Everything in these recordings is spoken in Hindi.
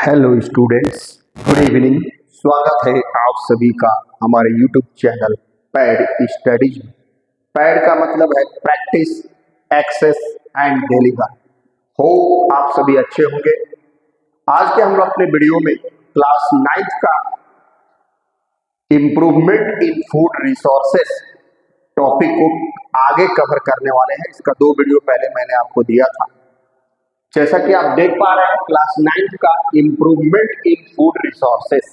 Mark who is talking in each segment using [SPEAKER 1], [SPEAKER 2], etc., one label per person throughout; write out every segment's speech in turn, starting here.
[SPEAKER 1] Hello students, good evening. स्वागत है आप सभी का हमारे यूट्यूब चैनल पैड स्टडीज में। पैड का मतलब है प्रैक्टिस, एक्सेस एंड डिलीवर। हो आप सभी अच्छे होंगे। आज के हम लोग अपने वीडियो में क्लास 9th का improvement in food resources topic को आगे कवर करने वाले हैं। इसका 2 वीडियो पहले मैंने आपको दिया था। जैसा कि आप देख पा रहे हैं, क्लास 9th का इम्प्रूवमेंट इन फूड रिसोर्सेस,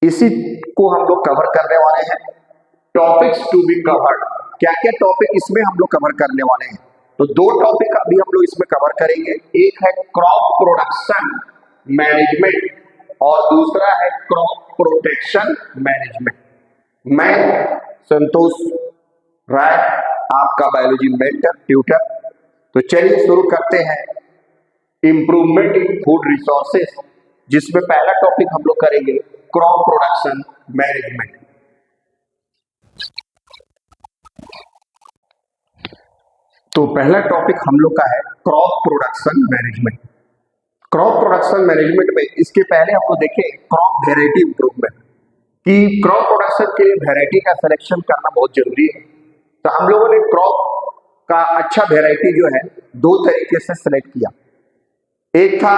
[SPEAKER 1] इसी को हम लोग कवर करने वाले हैं। टॉपिक्स टू बी कवर्ड, क्या क्या टॉपिक इसमें हम लोग कवर करने वाले हैं। तो 2 टॉपिक अभी हम लोग इसमें कवर करेंगे। एक है क्रॉप प्रोडक्शन मैनेजमेंट और दूसरा है क्रॉप प्रोटेक्शन मैनेजमेंट। मैं संतोष राय, आपका बायोलॉजी मेंटर ट्यूटर। तो चलिए शुरू करते हैं इंप्रूवमेंट इन फूड रिसोर्सेस, जिसमें पहला टॉपिक हम लोग करेंगे क्रॉप प्रोडक्शन मैनेजमेंट। तो पहला टॉपिक हम लोग का है crop production management. Crop production management में इसके पहले हम लोग देखें क्रॉप वेराइटी इंप्रूवमेंट, कि क्रॉप प्रोडक्शन के लिए वेराइटी का सिलेक्शन करना बहुत जरूरी है। तो हम लोगों ने क्रॉप का अच्छा वेराइटी जो है 2 तरीके से सिलेक्ट किया। एक था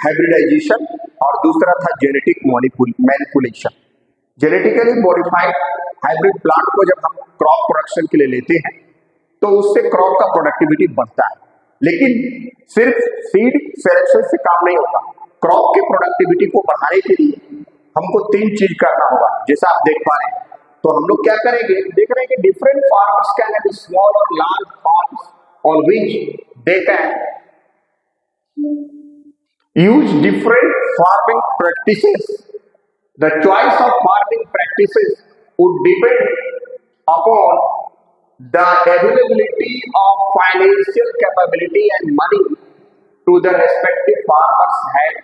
[SPEAKER 1] हाइब्रिडाइजेशन और दूसरा था genetic manipulation. Genetically modified hybrid plant को जब हम क्रॉप प्रोडक्शन के लिए लेते हैं तो उससे क्रॉप का प्रोडक्टिविटी बढ़ता है। लेकिन सिर्फ सीड सिलेक्शन से काम नहीं होगा। क्रॉप की प्रोडक्टिविटी को बढ़ाने के लिए हमको 3 चीज करना होगा, जैसा आप देख पा रहे हैं। तो हम लोग क्या करेंगे, देख रहे हैं कि different farmers can have small और large farms on which they can use different farming practices. The choice of farming practices would depend upon the availability of financial capability and money to the respective farmers hand.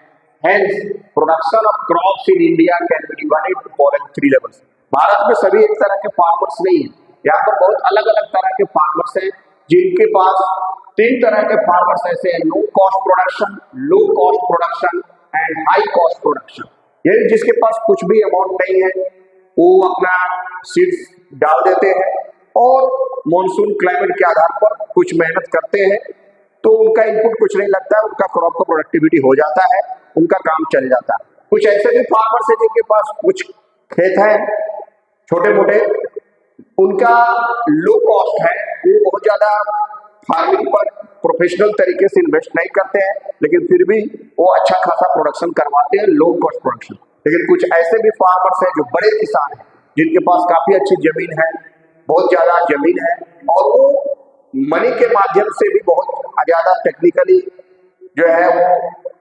[SPEAKER 1] Hence, production of crops in India can be divided into following 3 levels. Bharat में सभी एक तरह के फार्मर्स नहीं है। यहाँ पर बहुत अलग अलग तरह के फार्मर्स हैं, जिनके पास 3 तरह के फार्मर्स ऐसे हैं: low cost production, low cost production and high cost production. यानी जिसके पास कुछ भी अमाउंट नहीं है, वो अपना सीड्स डाल देते हैं और मॉनसून क्लाइमेट के आधार पर कुछ मेहनत करते हैं, तो उनका इनपुट कुछ नहीं लगता है, उनका क्रॉप का प्रोडक्टिविटी हो जाता है, उनका काम चल जाता है। कुछ ऐसे भी फार्मर्स है जिनके पास कुछ खेत है छोटे मोटे, उनका लो कॉस्ट है, वो बहुत ज्यादा फार्मिंग पर प्रोफेशनल तरीके से इन्वेस्ट नहीं करते हैं, लेकिन फिर भी वो अच्छा खासा प्रोडक्शन करवाते हैं, लो कॉस्ट प्रोडक्शन। लेकिन कुछ ऐसे भी फार्मर्स हैं जो बड़े किसान हैं, जिनके पास काफी अच्छी जमीन है, बहुत ज्यादा जमीन है, और वो मनी के माध्यम से भी बहुत ज्यादा टेक्निकली जो है वो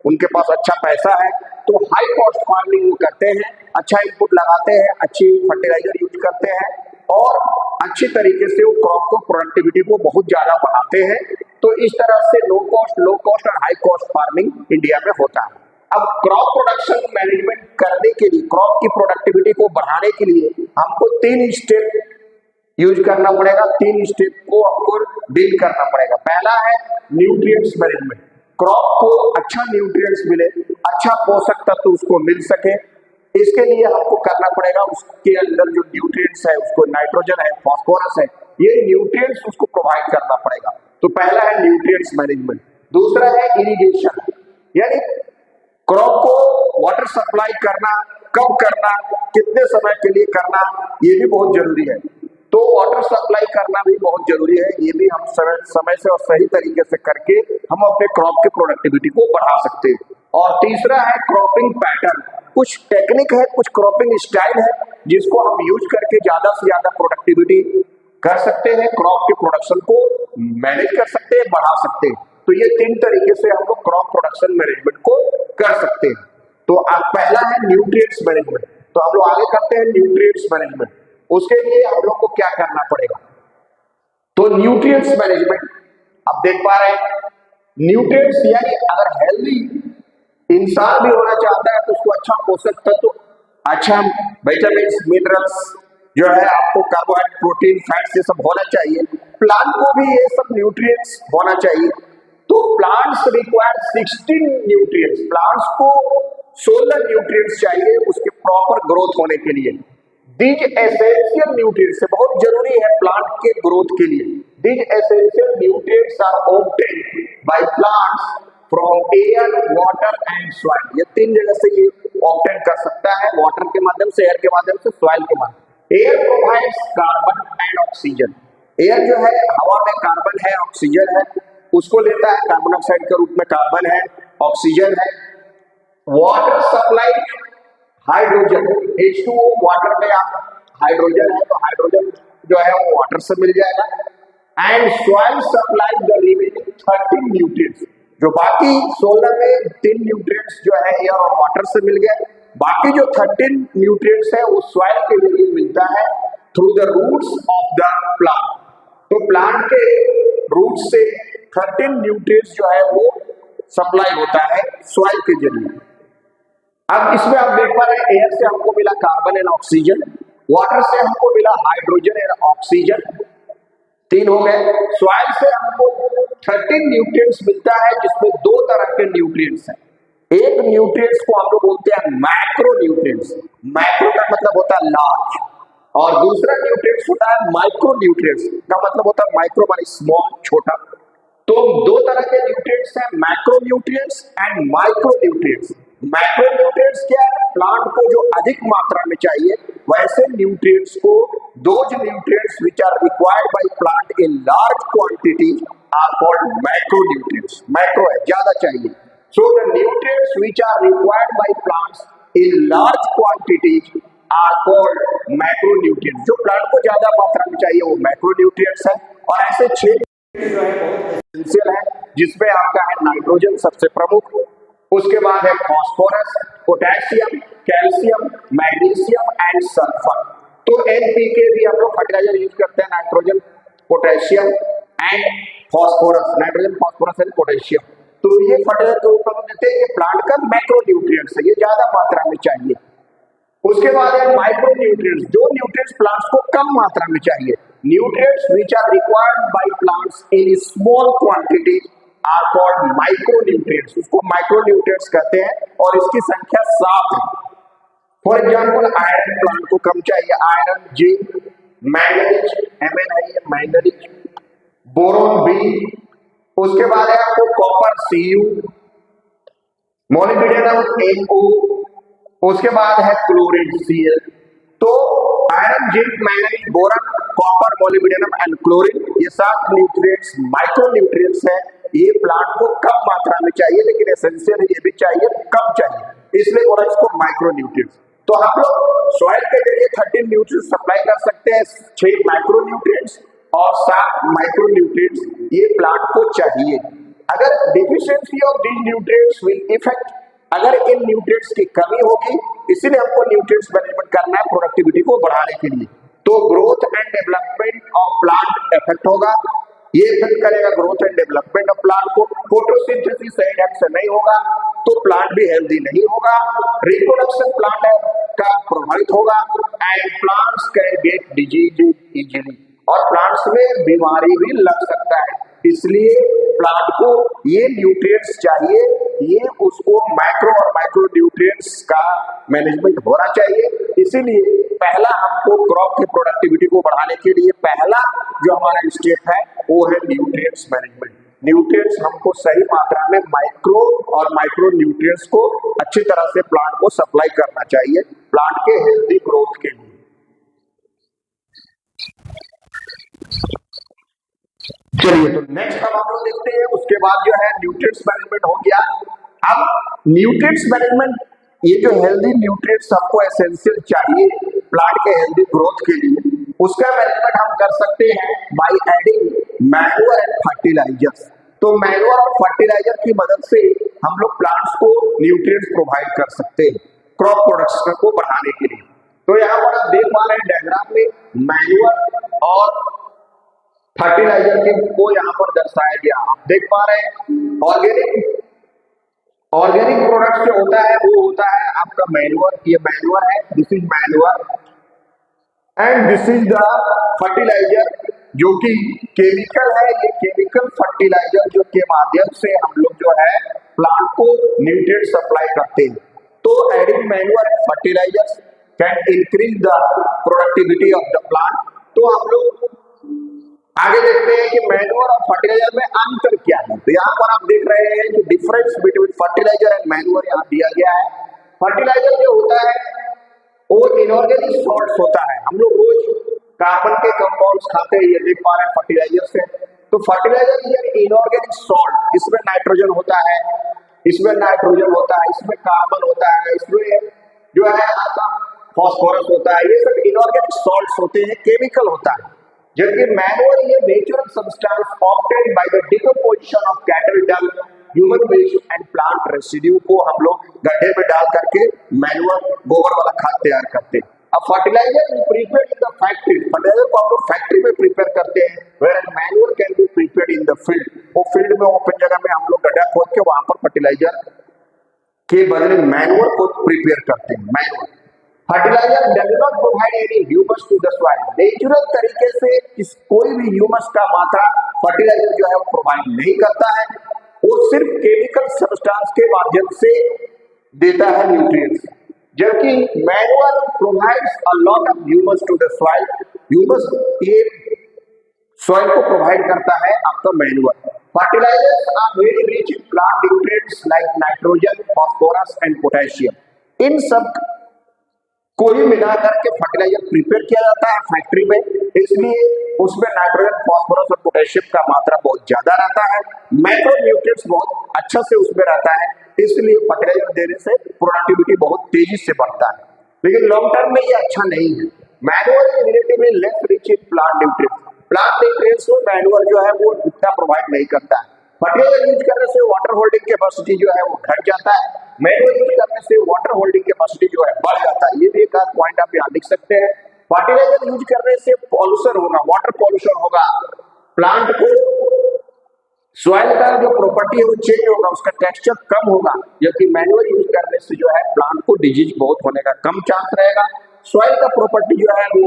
[SPEAKER 1] उनके पास अच्छा पैसा है, तो हाई कॉस्ट फार्मिंग वो करते हैं, अच्छा इनपुट लगाते हैं, अच्छी फर्टिलाइजर यूज करते हैं और अच्छी तरीके से वो क्रॉप को प्रोडक्टिविटी को बहुत ज्यादा बढ़ाते हैं। तो इस तरह से लो कॉस्ट और हाई कॉस्ट फार्मिंग इंडिया में होता है। अब क्रॉप प्रोडक्शन मैनेजमेंट करने के लिए, क्रॉप की प्रोडक्टिविटी को बढ़ाने के लिए हमको 3 स्टेप यूज करना पड़ेगा। 3 स्टेप को हमको डील करना पड़ेगा। पहला है न्यूट्रिएंट्स मैनेजमेंट। क्रॉप को अच्छा न्यूट्रिएंट्स मिले, अच्छा पोषक तत्व उसको मिल सके, इसके लिए हमको करना पड़ेगा उसके अंदर जो न्यूट्रिएंट्स है, उसको नाइट्रोजन है, फास्फोरस है, ये न्यूट्रिएंट्स उसको प्रोवाइड करना पड़ेगा। तो पहला है न्यूट्रिएंट्स मैनेजमेंट। दूसरा है इरिगेशन, यानी क्रॉप को वाटर सप्लाई करना, कब करना, कितने समय के लिए करना, ये भी बहुत जरूरी है। तो वाटर सप्लाई करना भी बहुत जरूरी है, ये भी हम समय से और सही तरीके से करके हम अपने क्रॉप की प्रोडक्टिविटी को बढ़ा सकते हैं। और तीसरा है क्रॉपिंग पैटर्न। कुछ टेक्निक है, कुछ क्रॉपिंग स्टाइल है, जिसको हम यूज करके ज्यादा से ज्यादा प्रोडक्टिविटी कर सकते हैं, क्रॉप के प्रोडक्शन को मैनेज कर सकते हैं, बढ़ा सकते हैं। तो ये 3 तरीके से हम लोग क्रॉप प्रोडक्शन मैनेजमेंट को कर सकते हैं। तो अब पहला है न्यूट्रिएंट्स मैनेजमेंट। तो हम लोग आगे करते हैं न्यूट्रिएंट्स मैनेजमेंट। उसके लिए हम लोग को क्या करना पड़ेगा, तो न्यूट्रिएंट्स मैनेजमेंट आप देख पा रहे हैं। न्यूट्रिएंट्स यानी अगर हेल्दी इंसान भी होना चाहता है तो उसको अच्छा पोषक तत्व, अच्छा विटामिन मिनरल्स जो है, आपको कार्बोहाइड्रेट, प्रोटीन, फैट्स, ये सब होना चाहिए। प्लांट को भी ये सब न्यूट्रिएंट्स होना चाहिए। तो प्लांट्स रिक्वायर 16 न्यूट्रिएंट्स, प्लांट्स को 16 न्यूट्रिएंट्स चाहिए उसके प्रॉपर ग्रोथ होने के लिए। दीज एसेंशियल न्यूट्रिएंट्स बहुत जरूरी है प्लांट के ग्रोथ के लिए। These essential nutrients are obtained by plants from air, water and soil. ये तीन जगह से ये ऑब्टेन कर सकता है, वाटर के माध्यम से, एयर के माध्यम से, सॉइल के माध्यम। Air provides carbon and oxygen. Air जो है हवा में कार्बन है, ऑक्सीजन है, उसको लेता है, कार्बन डाइऑक्साइड के रूप में कार्बन है, ऑक्सीजन है। Water supply hydrogen, H2O, water में आप हाइड्रोजन है तो हाइड्रोजन जो है वो वाटर से मिल जाएगा। And soil supply the remaining 13 nutrients, जो बाकी 16 में 3 न्यूट्रिएंट्स जो है एयर और वाटर से मिल गए, बाकी जो 13 न्यूट्रिएंट्स है वो सॉइल के जरिए मिलता है through the roots of the plant. तो प्लांट के रूट से 13 न्यूट्रिएंट्स जो है वो सप्लाई होता है सॉइल के जरिए। अब इसमें आप देख पा रहे हैं एयर से हमको मिला कार्बन एंड ऑक्सीजन, वाटर से हमको मिला हाइड्रोजन एंड ऑक्सीजन, 3 हो गए। सॉइल से हमको 13 न्यूट्रिएंट्स मिलता है जिसमें 2 तरह के न्यूट्रिएंट्स हैं। एक न्यूट्रिएंट्स को हम लोग बोलते हैं मैक्रो न्यूट्रिएंट्स, मैक्रो का मतलब होता है लार्ज, और दूसरा न्यूट्रिएंट्स होता है माइक्रो न्यूट्रिएंट्स का मतलब होता है माइक्रो माने स्मॉल, छोटा। तो 2 तरह के न्यूट्रिएंट्स हैं, macro nutrients and micro nutrients. Macro nutrients क्या है? प्लांट को जो अधिक मात्रा में चाहिए वैसे न्यूट्रिएंट्स को, those nutrients which are required by plant in large quantity are called macro nutrients. Macro है ज्यादा चाहिए। So the nutrients which are required by plants in large quantity are called macro nutrients. जो प्लांट को ज्यादा मात्रा में चाहिए वो मैक्रो न्यूट्रिएंट्स है। और ऐसे 6 जो है बहुत एसेंशियल है, जिसमें आपका है नाइट्रोजन सबसे प्रमुख, उसके बाद है phosphorus, potassium, calcium, magnesium and sulphur. तो एनपीके भी हम लोग फर्टिलाइजर यूज करते हैं, nitrogen, potassium and phosphorus, nitrogen, phosphorus and potassium. तो ये फर्टिलाइजर के ऊपर देते हैं, ये प्लांट का मैक्रो न्यूट्रिएंट्स है, ये ज्यादा मात्रा में चाहिए। उसके बाद है माइक्रो न्यूट्रिएंट्स, जो न्यूट्रिएंट्स प्लांट्स को कम मात्रा में चाहिए। Nutrients which are required by plants in small quantity are called micro nutrients. उसको माइक्रो न्यूट्रिएंट्स कहते हैं और इसकी संख्या 7 है। फॉर एग्जांपल आयरन प्लांट को कम चाहिए, आयरन, जिंक, मैंगनीज, Mn है ये मैंगनीज, बोरोन बी, उसके बाद है आपको कॉपर Cu, मोलिब्डेनम No, उसके बाद है क्लोरीन Cl। तो iron, zinc, manganese, boron, copper, molybdenum and chlorine, ये 7 न्यूट्रिएंट्स माइक्रो न्यूट्रिएंट्स हैं। ये प्लांट को कम मात्रा में चाहिए लेकिन एसेंशियल ये भी चाहिए, कम चाहिए, इसलिए बोला इसको माइक्रो न्यूट्रिएंट्स। तो हम लोग सॉइल के जरिए 13 न्यूट्रिएंट्स सप्लाई कर सकते हैं, 6 माइक्रो न्यूट्रिएंट्स और 7 माइक्रो न्यूट्रिएंट्स ये प्लांट को चाहिए। अगर deficiency of these nutrients will effect, अगर इन न्यूट्रिएंट्स की कमी होगी, इसीलिए हमको न्यूट्रिएंट्स मैनेजमेंट करना है प्रोडक्टिविटी को बढ़ाने के लिए। तो growth and development of plant effect होगा, ये इफेक्ट करेगा growth and development of plant को। फोटोसिंथेसिस सही ढंग से नहीं होगा तो प्लांट भी हेल्दी नहीं होगा, रिप्रोडक्शन प्लांट का प्रभावित होगा and plants can get disease easily, और प्लांट्स में बीमारी भी लग सकता है। इसलिए प्लांट को ये न्यूट्रिएंट्स चाहिए, ये उसको मैक्रो और माइक्रो न्यूट्रिएंट्स का मैनेजमेंट होना चाहिए। इसीलिए पहला हमको क्रॉप की प्रोडक्टिविटी को बढ़ाने के लिए पहला जो हमारा स्टेप है वो है न्यूट्रिएंट्स मैनेजमेंट। न्यूट्रिएंट्स हमको सही मात्रा में माइक्रो और माइक्रो न्यूट्रिएंट्स को अच्छी तरह से प्लांट को सप्लाई करना चाहिए प्लांट के हेल्दी ग्रोथ के लिए। चलिए तो नेक्स्ट अब हम लोग देखते हैं, उसके बाद जो है न्यूट्रिएंट्स मैनेजमेंट हो गया। अब न्यूट्रिएंट्स मैनेजमेंट, ये जो हेल्दी न्यूट्रिएंट्स हमको एसेंशियल चाहिए प्लांट के हेल्दी ग्रोथ के लिए, उसका मैनेजमेंट हम कर सकते हैं by adding manure and fertilisers. तो मैन्योर और फर्टिलाइजर की मदद से हम लोग प्लांट्स को न्यूट्रिएंट्स प्रोवाइड कर सकते हैं क्रॉप प्रोडक्शन को बढ़ाने के लिए। तो यहाँ पर आप देख पा रहे हैं डायग्राम में मैन्योर और फर्टिलाइजर को यहाँ पर दर्शाया गया, आप देख पा रहे हैं। ऑर्गेनिक प्रोडक्ट जो होता है वो होता है आपका मैन्योर, ये मैन्योर है, this is manure and this is the fertiliser जो कि केमिकल है, ये केमिकल फर्टिलाइजर जो के माध्यम से हम लोग जो है प्लांट को न्यूट्रिएंट सप्लाई करते हैं। तो adding manure and fertilisers can increase the productivity of the plant. तो हम लोग आगे देखते हैं कि मैन्योर और फर्टिलाइजर में अंतर क्या है। तो यहाँ पर आप देख रहे हैं कि difference between fertiliser and manure यहाँ दिया गया है। फर्टिलाइजर जो होता है वो इनऑर्गेनिक सॉल्ट्स होता है। हम लोग रोज कार्बन के कंपाउंड्स खाते हैं, ये देख पा रहे हैं फर्टिलाइजर से। तो फर्टिलाइजर ये इनऑर्गेनिक सॉल्ट, इसमें नाइट्रोजन होता है, इसमें नाइट्रोजन होता है, इसमें कार्बन होता है, इसमें जो है आपका फॉस्फोरस होता है, ये सब इनऑर्गेनिक सॉल्ट्स होते हैं, केमिकल होता है। जबकि मैन्योर ये natural substance obtained by the decomposition of cattle dung, human waste and plant residue को हम लोग गड्ढे में डाल करके मैन्योर गोबर वाला खाद तैयार करते हैं। अब fertiliser is prepared in the factory, fertiliser को हम लोग फैक्ट्री में प्रिपेयर करते हैं, where manure can be prepared in the field. वो फील्ड में ओपन जगह में हम लोग गड्ढा खोद के वहां पर फर्टिलाइजर के बदले मैन्योर को प्रिपेयर करते हैं। Manure fertiliser does not provide any humus to the soil, natural तरीके से कोई भी ह्यूमस का मात्रा फर्टिलाइजर जो है वो प्रोवाइड नहीं करता है, वो सिर्फ केमिकल सब्सटेंस के माध्यम से देता है न्यूट्रिएंट्स। जबकि manure provides a lot of humus to the soil, humus ये सॉइल को प्रोवाइड करता है आपका manure. Fertilizers are very rich in plant nutrients like nitrogen, phosphorus and potassium. इन सब को ही मिला करके फर्टिलाइजर प्रिपेयर किया जाता है फैक्ट्री में, इसलिए उसमें नाइट्रोजन, फास्फोरस और पोटेशियम का मात्रा बहुत ज्यादा रहता है, मैक्रो न्यूट्रिएंट्स बहुत अच्छा से उसमें रहता है, इसलिए फर्टिलाइजर देने से प्रोडक्टिविटी बहुत तेजी से बढ़ता है। लेकिन लॉन्ग टर्म में ये अच्छा नहीं है। Manure is relatively less rich in plant nutrients, plant nutrients में मैन्योर जो है वो इतना प्रोवाइड नहीं करता है। फर्टिलाइजर यूज करने से वाटर होल्डिंग कैपेसिटी जो है वो घट जाता है, मैन्योर यूज करने से वाटर होल्डिंग कैपेसिटी जो है बढ़ जाता है। ये भी एक पॉइंट आप यहाँ लिख सकते हैं। फर्टिलाइजर यूज करने से पॉल्यूशन होगा, वाटर पॉल्यूशन होगा, प्लांट को सॉइल का जो प्रॉपर्टी है वो चेंज होगा, उसका टेक्सचर कम होगा। जबकि मैन्योर यूज करने से जो है प्लांट को डिजीज बहुत होने का कम चांस रहेगा, सॉइल का प्रॉपर्टी जो है वो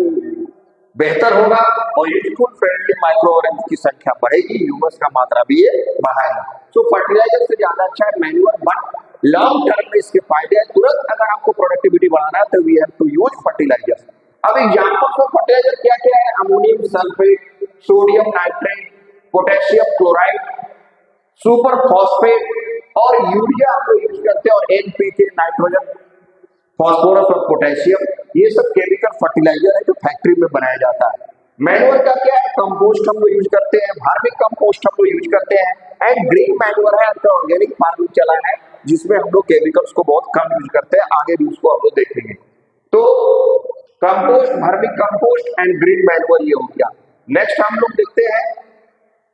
[SPEAKER 1] बेहतर होगा और यूजफुल फ्रेंडली माइक्रो ऑर्गेनिज्म की संख्या बढ़ेगी, ह्यूमस का मात्रा भी बढ़ाएगा। तो फर्टिलाइजर से ज्यादा अच्छा है मैन्योर, बट लॉन्ग टर्म में इसके फायदे हैं। तुरंत अगर आपको प्रोडक्टिविटी बढ़ाना है तो we have to use fertiliser. अब एग्जांपल्स ऑफ फर्टिलाइजर क्या क्या है? Ammonium sulphate, sodium nitrate, potassium chloride, super phosphate और यूरिया हम लोग यूज करते हैं, और एनपीके नाइट्रोजन, फॉस्फोरस और पोटेशियम, ये सब केमिकल फर्टिलाइजर है जो फैक्ट्री में बनाया जाता है। मैन्योर का क्या है? कंपोस्ट हम लोग यूज करते हैं, वर्मी कंपोस्ट हम लोग यूज करते हैं, एंड ग्रीन मैन्योर है तो ऑर्गेनिक फार्मिंग चला है जिसमें हम लोग केमिकल्स को बहुत कम यूज करते हैं। आगे भी उसको हम लोग देखेंगे। तो compost, vermi compost and green manure ये हो गया। नेक्स्ट हम लोग देखते हैं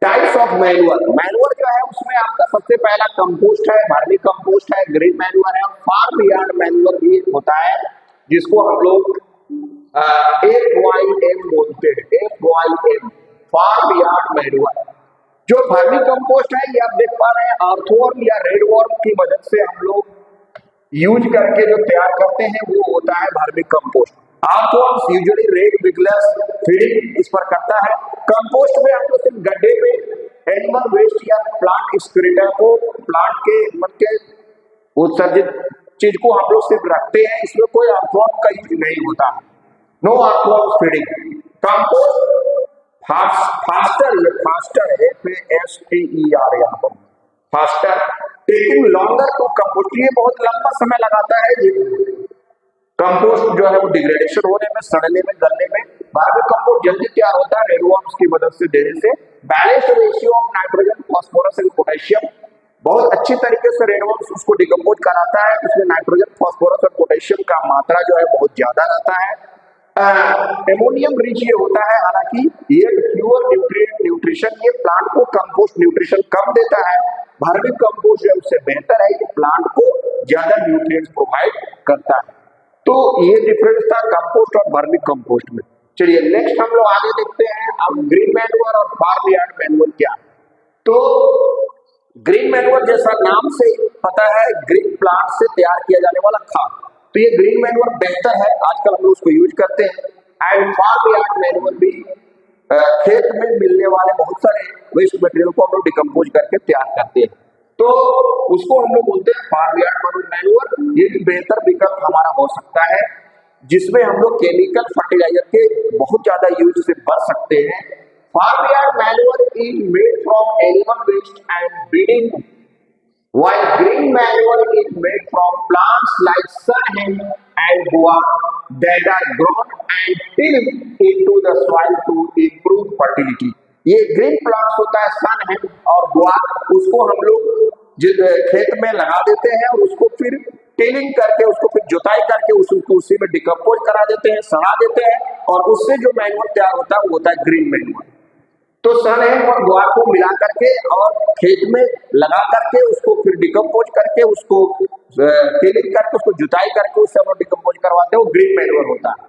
[SPEAKER 1] टाइप्स ऑफ मैन्योर। मैन्योर जो है उसमें आपका सबसे पहला कंपोस्ट है, वर्मी कंपोस्ट है, ग्रीन मैन्योर है, फार्म यार्ड मैन्योर भी होता है जिसको हम लोग FYM बोलते हैं, FYM फार्म यार्ड मैन्योर। जो वर्मी कंपोस्ट है ये आप देख पा रहे हैं, अर्थवर्म या रेडवर्म की मदद से हम लोग यूज करके जो तैयार करते हैं वो होता है vermi compost. Earthworms usually red wigglers feeding इस पर करता है। कंपोस्ट में हम लोग सिर्फ गड्ढे में एनिमल वेस्ट या प्लांट एक्सक्रीटा को, प्लांट के उत्सर्जित चीज को हम लोग सिर्फ रखते हैं, इसमें कोई अर्थवर्म का यूज नहीं होता। No earthworm feeding. Compost faster है, FASTER यहाँ पर faster, taking longer to compost, ये बहुत लंबा समय लगाता है कंपोस्ट जो है वो डिग्रेडेशन होने में, सड़ने में, गलने में। वर्मी कंपोस्ट जल्दी तैयार होता है रेडवर्म्स की मदद से देने से। Balanced ratio of nitrogen, phosphorus and potassium, बहुत अच्छी तरीके से रेडवर्म्स उसको डिकम्पोज कराता है, उसमें नाइट्रोजन, फास्फोरस और पोटेशियम का मात्रा जो है बहुत ज्यादा रहता है। एमोनियम रिच ये होता है, हालांकि ये प्योर न्यूट्रिशन, ये प्लांट को कंपोस्ट न्यूट्रिशन कम देता है। वर्मी कंपोस्ट जो उससे बेहतर है, ये प्लांट को ज्यादा न्यूट्रिएंट्स प्रोवाइड करता है। तो ये डिफरेंस था कंपोस्ट और वर्मी कंपोस्ट में। चलिए नेक्स्ट हम लोग आगे देखते हैं अब ग्रीन मैन्योर और फार्म यार्ड मैन्योर क्या है। तो ग्रीन मैन्योर जैसा नाम से पता है, ग्रीन प्लांट से तैयार किया जाने वाला खाद, तो ये ग्रीन मैन्योर बेहतर है, आजकल हम लोग उसको यूज करते हैं। एंड फार्म यार्ड मैन्योर भी खेत में मिलने वाले बहुत सारे वेस्ट मटेरियल को हम लोग डिकम्पोज करके तैयार करते हैं, तो उसको हम लोग बोलते हैं फार्म यार्ड मैन्योर। ये भी बेहतर विकल्प हमारा हो सकता है, जिसमें हम लोग केमिकल फर्टिलाइजर के बहुत ज्यादा यूज से बच सकते हैं। Farm yard manure is made from animal waste and breeding, while green manure is made from plants like sunhemp and guar that are grown and tilled into the soil to improve fertility। ये ग्रीन प्लांट्स होता है सनहेम्प और गुआर, उसको हम लोग खेत में लगा देते हैं और उसको फिर टिलिंग करके, उसको फिर जुताई करके उसको उसी में डिकम्पोज करा देते हैं, सड़ा देते हैं, और उससे जो मैन्योर तैयार होता है वो होता है ग्रीन मैन्योर। तो सनहेम्प और गुआर को मिला करके और खेत में लगा करके उसको फिर डिकम्पोज करके उसको टिलिंग करके उसको जुताई करके उससे हम लोग डिकम्पोज करवाते हैं, वो ग्रीन मैन्योर होता है।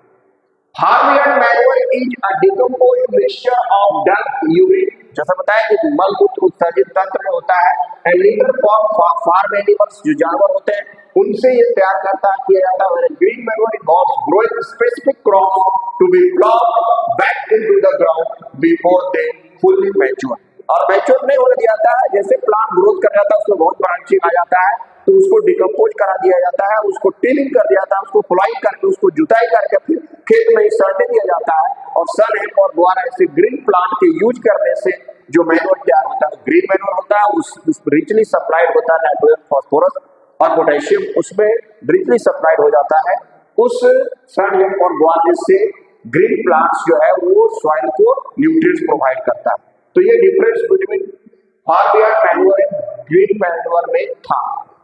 [SPEAKER 1] Farmyard manure is a decomposed mixture of dung, urine, जैसा बताया कि मलमूत्र उत्सर्जित तंत्र में होता है, and litter for farm animals, जो जानवर होते हैं उनसे ये तैयार किया जाता है। Green manure involves growing specific crops to be ploughed back into the ground before they fully mature. और मैच्योर नहीं होने दिया जाता है, जैसे प्लांट ग्रोथ कर जाता है उसमें बहुत ब्रांचिंग आ जाता है, तो उसको डिकम्पोज करा दिया जाता है, उसको टिलिंग कर दिया जाता है, उसको फ्लाइंग करके उसको जुताई करके फिर खेत में सड़ने दिया जाता है। और सनहेम्प और गुआर ऐसे ग्रीन प्लांट के यूज करने से जो मैन्योर तैयार होता है ग्रीन मैन्योर होता है। उस रिचली सप्लाइड होता है नाइट्रोजन, फास्फोरस और पोटेशियम, उसमें रिचली सप्लाइड हो जाता है। उस सनहेम्प और गुआर से ग्रीन प्लांट्स जो है वो सॉइल को न्यूट्रिएंट्स प्रोवाइड करता है। तो ये difference between farmyard manure and green manure में था।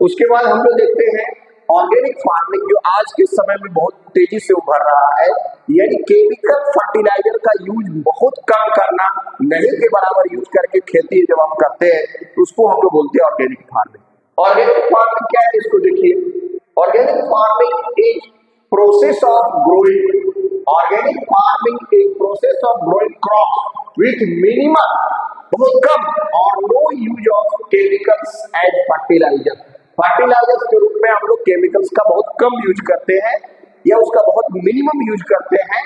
[SPEAKER 1] उसके बाद हम लोग देखते हैं ऑर्गेनिक फार्मिंग, जो आज के समय में बहुत तेजी से उभर रहा है, यानी केमिकल फर्टिलाइजर का यूज बहुत कम करना, नहीं के बराबर यूज करके खेती जब हम करते हैं तो उसको हम लोग बोलते हैं ऑर्गेनिक फार्मिंग। ऑर्गेनिक फार्मिंग क्या है इसको देखिए। Organic farming is process of growing, organic farming एक process of growing crop with minimum, बहुत कम और no use of chemicals and fertilizer. Fertilizers के रूप में हम लोग केमिकल्स का बहुत कम यूज करते हैं या उसका बहुत मिनिमम यूज करते हैं।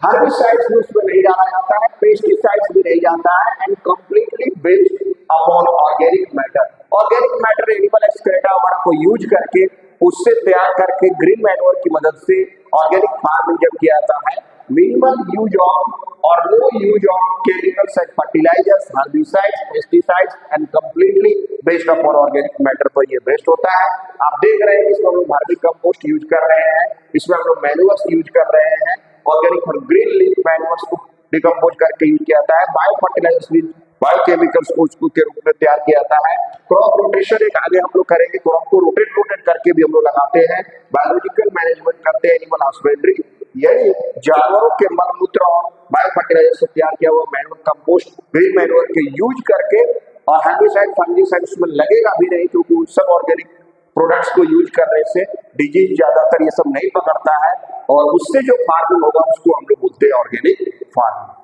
[SPEAKER 1] हर्बिसाइड्स भी उसमें नहीं डाला जाता है, पेस्टिसाइड्स भी नहीं जाता है, and completely based upon organic matter. Organic matter animal excreta वगैरह को यूज करके उससे तैयार करके ग्रीन मैन्योर की मदद से ऑर्गेनिक फार्मिंग जब किया जाता है, मिनिमल यूज ऑफ और no use of chemicals and fertilisers, herbicides, pesticides and completely based upon organic matter पर ये बेस्ड होता है। आप देख रहे हैं इसमें हम लोग वर्मी कंपोस्ट यूज कर रहे हैं, इसमें हम लोग मैन्योर्स यूज कर रहे हैं, ऑर्गेनिक और ग्रीन लीफ मैन्योर्स को डिकम्पोज करके यूज किया जाता है, बायो फर्टिलाइजर्स बायोकेमिकल्स को उसको के रूप में तैयार किया जाता है। क्रॉप रोटेशन एक आगे हम लोग करेंगे, क्रॉप को रोटेट करके भी हम लोग लगाते हैं। बायोलॉजिकल मैनेजमेंट करते हैं, एनिमल हस्बेंड्री, यानी जानवरों के मल मूत्र और बायो फर्टिलाइजर से तैयार किया हुआ मैन्योर कंपोस्ट ग्रीन मैन्योर के यूज करके, और हेर्बिसाइड फंगिसाइड उसमें लगेगा भी नहीं, क्योंकि उन सब ऑर्गेनिक प्रोडक्ट्स को यूज करने से डिजीज ज्यादातर ये सब नहीं पकड़ता है, और उससे जो फार्मिंग होगा उसको हम लोग बोलते हैं ऑर्गेनिक फार्मिंग।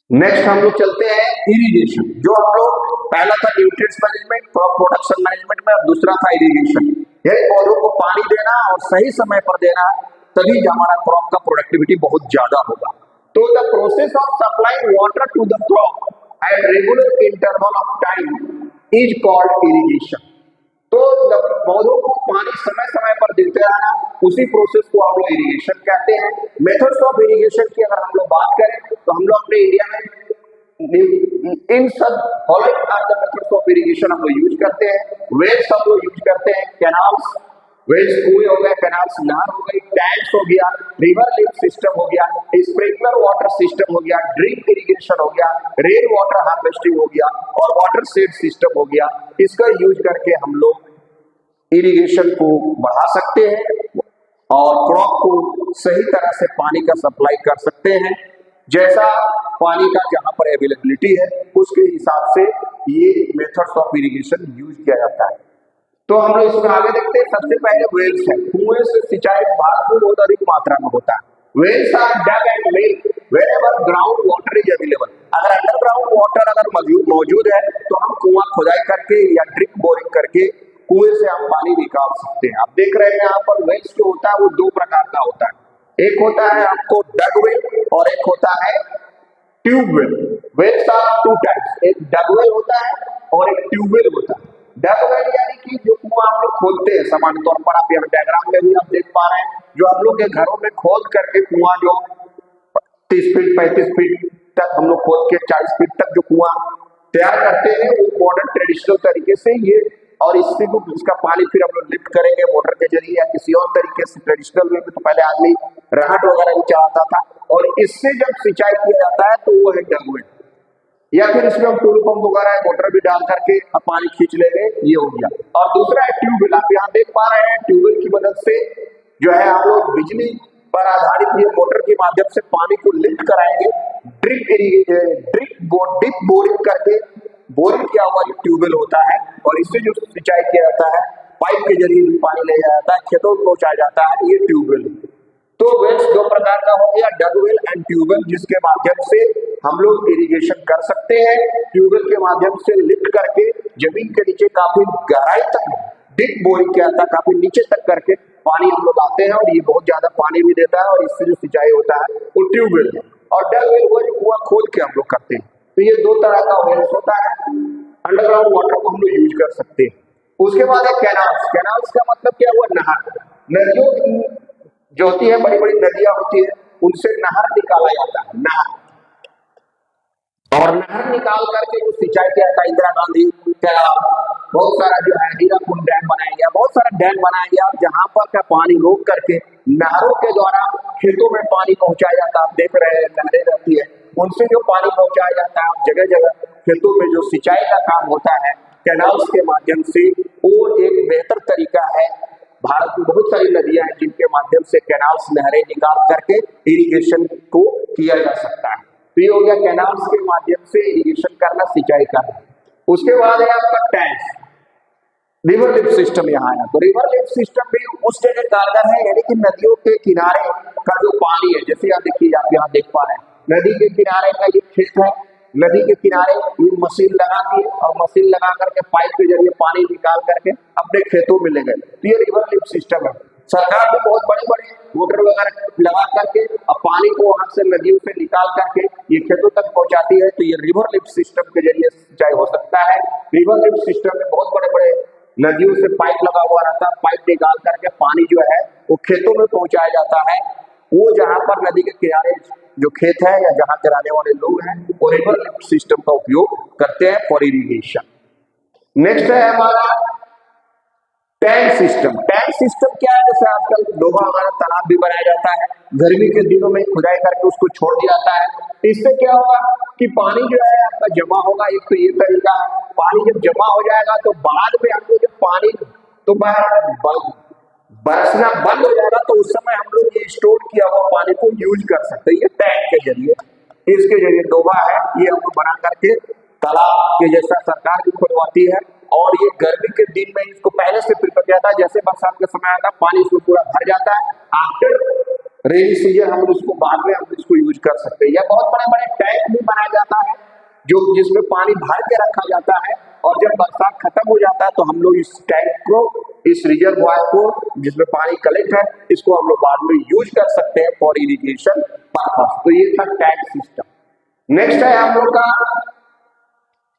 [SPEAKER 1] नेक्स्ट हम लोग चलते हैं इरिगेशन, जो हम लोग पहला था nutrients management, crop production management में, और दूसरा था इरिगेशन, यानी पौधों को पानी देना और सही समय पर देना, तभी हमारा क्रॉप का प्रोडक्टिविटी बहुत ज्यादा होगा। तो the process of supplying water to the crop at regular interval of time is called irrigation. तो पौधों को पानी समय समय पर देते रहना, उसी प्रोसेस को हम लोग इरिगेशन कहते हैं। मेथड्स ऑफ इरिगेशन की अगर हम लोग बात करें तो हम लोग अपने इंडिया में इन सब following are the methods of irrigation हम लोग यूज करते हैं। वेल्स हम लोग यूज करते हैं, कैनाल्स, वेल्स कुएं हो गए, कैनाल्स नहर हो गई, टैंक्स हो गया, रिवर लिफ्ट सिस्टम हो गया, स्प्रिंकलर वाटर सिस्टम हो गया, ड्रिप इरिगेशन हो गया, रेन वाटर हार्वेस्टिंग हो गया, और वाटर शेड सिस्टम हो गया। इसका यूज करके हम लोग इरिगेशन को बढ़ा सकते हैं और क्रॉप को सही तरह से पानी का सप्लाई कर सकते हैं। जैसा पानी का जहां पर अवेलेबिलिटी है उसके हिसाब से ये मेथड्स ऑफ इरिगेशन यूज किया जाता है। तो हम लोग इसमें आगे देखते हैं। सबसे पहले वेल्स है, कुएं से सिंचाई भारत में बहुत अधिक मात्रा में होता है। Wells are dug and made wherever ground water is available. अगर अंडरग्राउंड वाटर अगर मौजूद है तो हम कुआं खुदाई करके या ड्रिप बोरिंग करके कुएं से हम पानी निकाल सकते हैं। आप देख रहे हैं यहाँ पर वेल्स जो होता है वो दो प्रकार का होता है। एक होता है आपको डग वेल और एक होता है tubewell. Wells are two types, एक डगवेल होता है और एक ट्यूबवेल होता है। डगवेल यानी कि जो कुआं हम लोग खोदते हैं, सामान्य तौर पर आप यहाँ डायग्राम में भी आप देख पा रहे हैं, जो हम लोग के घरों में खोद करके कुआं जो 30 फीट 35 फीट तक हम लोग खोद के 40 फीट तक जो कुआं तैयार करते हैं, वो मॉडर्न ट्रेडिशनल तरीके से ये, और इससे को इसका पानी फिर हम लोग लिफ्ट करेंगे मोटर के जरिए या किसी और तरीके से। ट्रेडिशनल वे में तो पहले आदमी राहट वगैरह भी चलाता था, और इससे जब सिंचाई किया जाता है तो वो है डगवेल, या फिर इसमें हम टूल पंप वगैरह मोटर भी डाल करके अब पानी खींच लेंगे, ये हो गया। और दूसरा है ट्यूबवेल, आप यहाँ देख पा रहे हैं ट्यूबवेल की मदद से जो है हम लोग बिजली पर आधारित ये मोटर के माध्यम से पानी को लिफ्ट कराएंगे, ड्रिप बोरिंग करके बोरिंग किया हुआ जो ट्यूबवेल होता है, और इससे जो सिंचाई किया जाता है पाइप के जरिए भी पानी ले जाया जाता है, खेतों में पहुंचाया जाता है, ये ट्यूबवेल। तो वेल्स दो प्रकार का हो गया, डगवेल एंड ट्यूबवेल, जिसके माध्यम से हम लोग इरिगेशन कर सकते हैं। ट्यूबवेल के माध्यम से लिफ्ट करके जमीन के नीचे काफी गहराई तक डीप बोरिंग किया जाता है, काफी नीचे तक करके पानी हम लोग आते हैं, और ये बहुत ज्यादा पानी भी देता है, और इससे जो सिंचाई होता है वो ट्यूबवेल है। और डगवेल वो जो कुआं खोद के हम लोग करते हैं। तो ये दो तरह का वेल्स होता है, अंडरग्राउंड वाटर को हम लोग यूज कर सकते हैं। उसके बाद है कैनाल्स। कैनाल्स का मतलब क्या हुआ, नहर। नदियों की जो होती है, बड़ी बड़ी नदियां होती है, उनसे नहर निकाला जाता है, नहर। और नहर निकाल करके जो सिंचाई किया जाता है, इंदिरा गांधी तालाब, बहुत सारा जो है हीराकुंड डैम बनाया गया, बहुत सारा डैम बनाया गया, जहां पर का पानी रोक करके नहरों के द्वारा खेतों में पानी पहुंचाया जाता है। आप देख रहे हैं नहरें रहती है, उनसे जो पानी पहुंचाया जाता है जगह जगह खेतों में, जो सिंचाई का काम होता है कैनाल्स के माध्यम से, वो एक बेहतर तरीका है। भारत में बहुत सारी नदियां हैं जिनके माध्यम से कैनाल्स, नहरें निकाल करके इरिगेशन को किया जा सकता है। तो ये हो गया कैनाल्स के माध्यम से इरिगेशन करना, सिंचाई करना। उसके बाद है आपका टैंक्स, रिवर लिफ्ट सिस्टम यहाँ आया। तो रिवर लिफ्ट सिस्टम भी उस जगह कारगर है, यानी कि नदियों के किनारे का जो पानी है, जैसे आप देखिए, आप यहाँ देख पा रहे हैं नदी के किनारे का ये खेत है, नदी के किनारे ये मशीन लगा दी और मशीन लगा करके पाइप के जरिए पानी निकाल करके अपने खेतों में ले गए। तो ये रिवर लिफ्ट सिस्टम है। सरकार भी बहुत बड़े बड़े मोटर वगैरह लगा करके अब पानी को वहां से नदियों से निकाल करके ये खेतों तक पहुंचाती है। तो ये रिवर लिफ्ट सिस्टम के जरिए सिंचाई हो सकता है। रिवर लिफ्ट सिस्टम में बहुत बड़े बड़े नदियों से पाइप लगा हुआ रहता है, पाइप निकाल करके पानी जो है वो खेतों में पहुंचाया जाता है। वो जहां पर नदी के किनारे जो खेत है या जहां के रहने वाले लोग हैं, वो रिवर लिफ्ट सिस्टम का उपयोग करते हैं फॉर इरिगेशन। नेक्स्ट है हमारा टैंक सिस्टम। टैंक सिस्टम क्या है, जैसे आजकल लोहा हमारा तालाब भी बनाया जाता है, गर्मी के दिनों में खुदाई करके उसको छोड़ दिया जाता है। इससे क्या होगा कि पानी जो है आपका जमा होगा। एक तो ये तरीका है, पानी जब जमा हो जाएगा तो बाद में हमको जब पानी तो बरसना बंद हो जाएगा, तो उस समय हम लोग ये स्टोर किया हुआ पानी को यूज कर सकते हैं। ये टैंक के जरिए, इसके जरिए डोबा है, ये हम लोग बना करके तालाब के जैसा सरकार भी खुलवाती है। और ये गर्मी के दिन में इसको पहले से प्रिपेयर किया जाता है, जैसे बरसात के समय आता है पानी इसको पूरा भर जाता है, आफ्टर रेनी सीजन हम उसको बाद में हम इसको यूज कर सकते हैं। या बहुत बड़े बड़े टैंक भी बनाया जाता है जो जिसमें पानी भर के रखा जाता है, और जब बरसात खत्म हो जाता है तो हम लोग इस टैंक को, इस रिजर्वॉयर को जिसमें पानी कलेक्ट है, इसको हम लोग बाद में यूज कर सकते हैं फॉर इरिगेशन पर्पस। तो ये था टैंक सिस्टम। नेक्स्ट है हम लोग का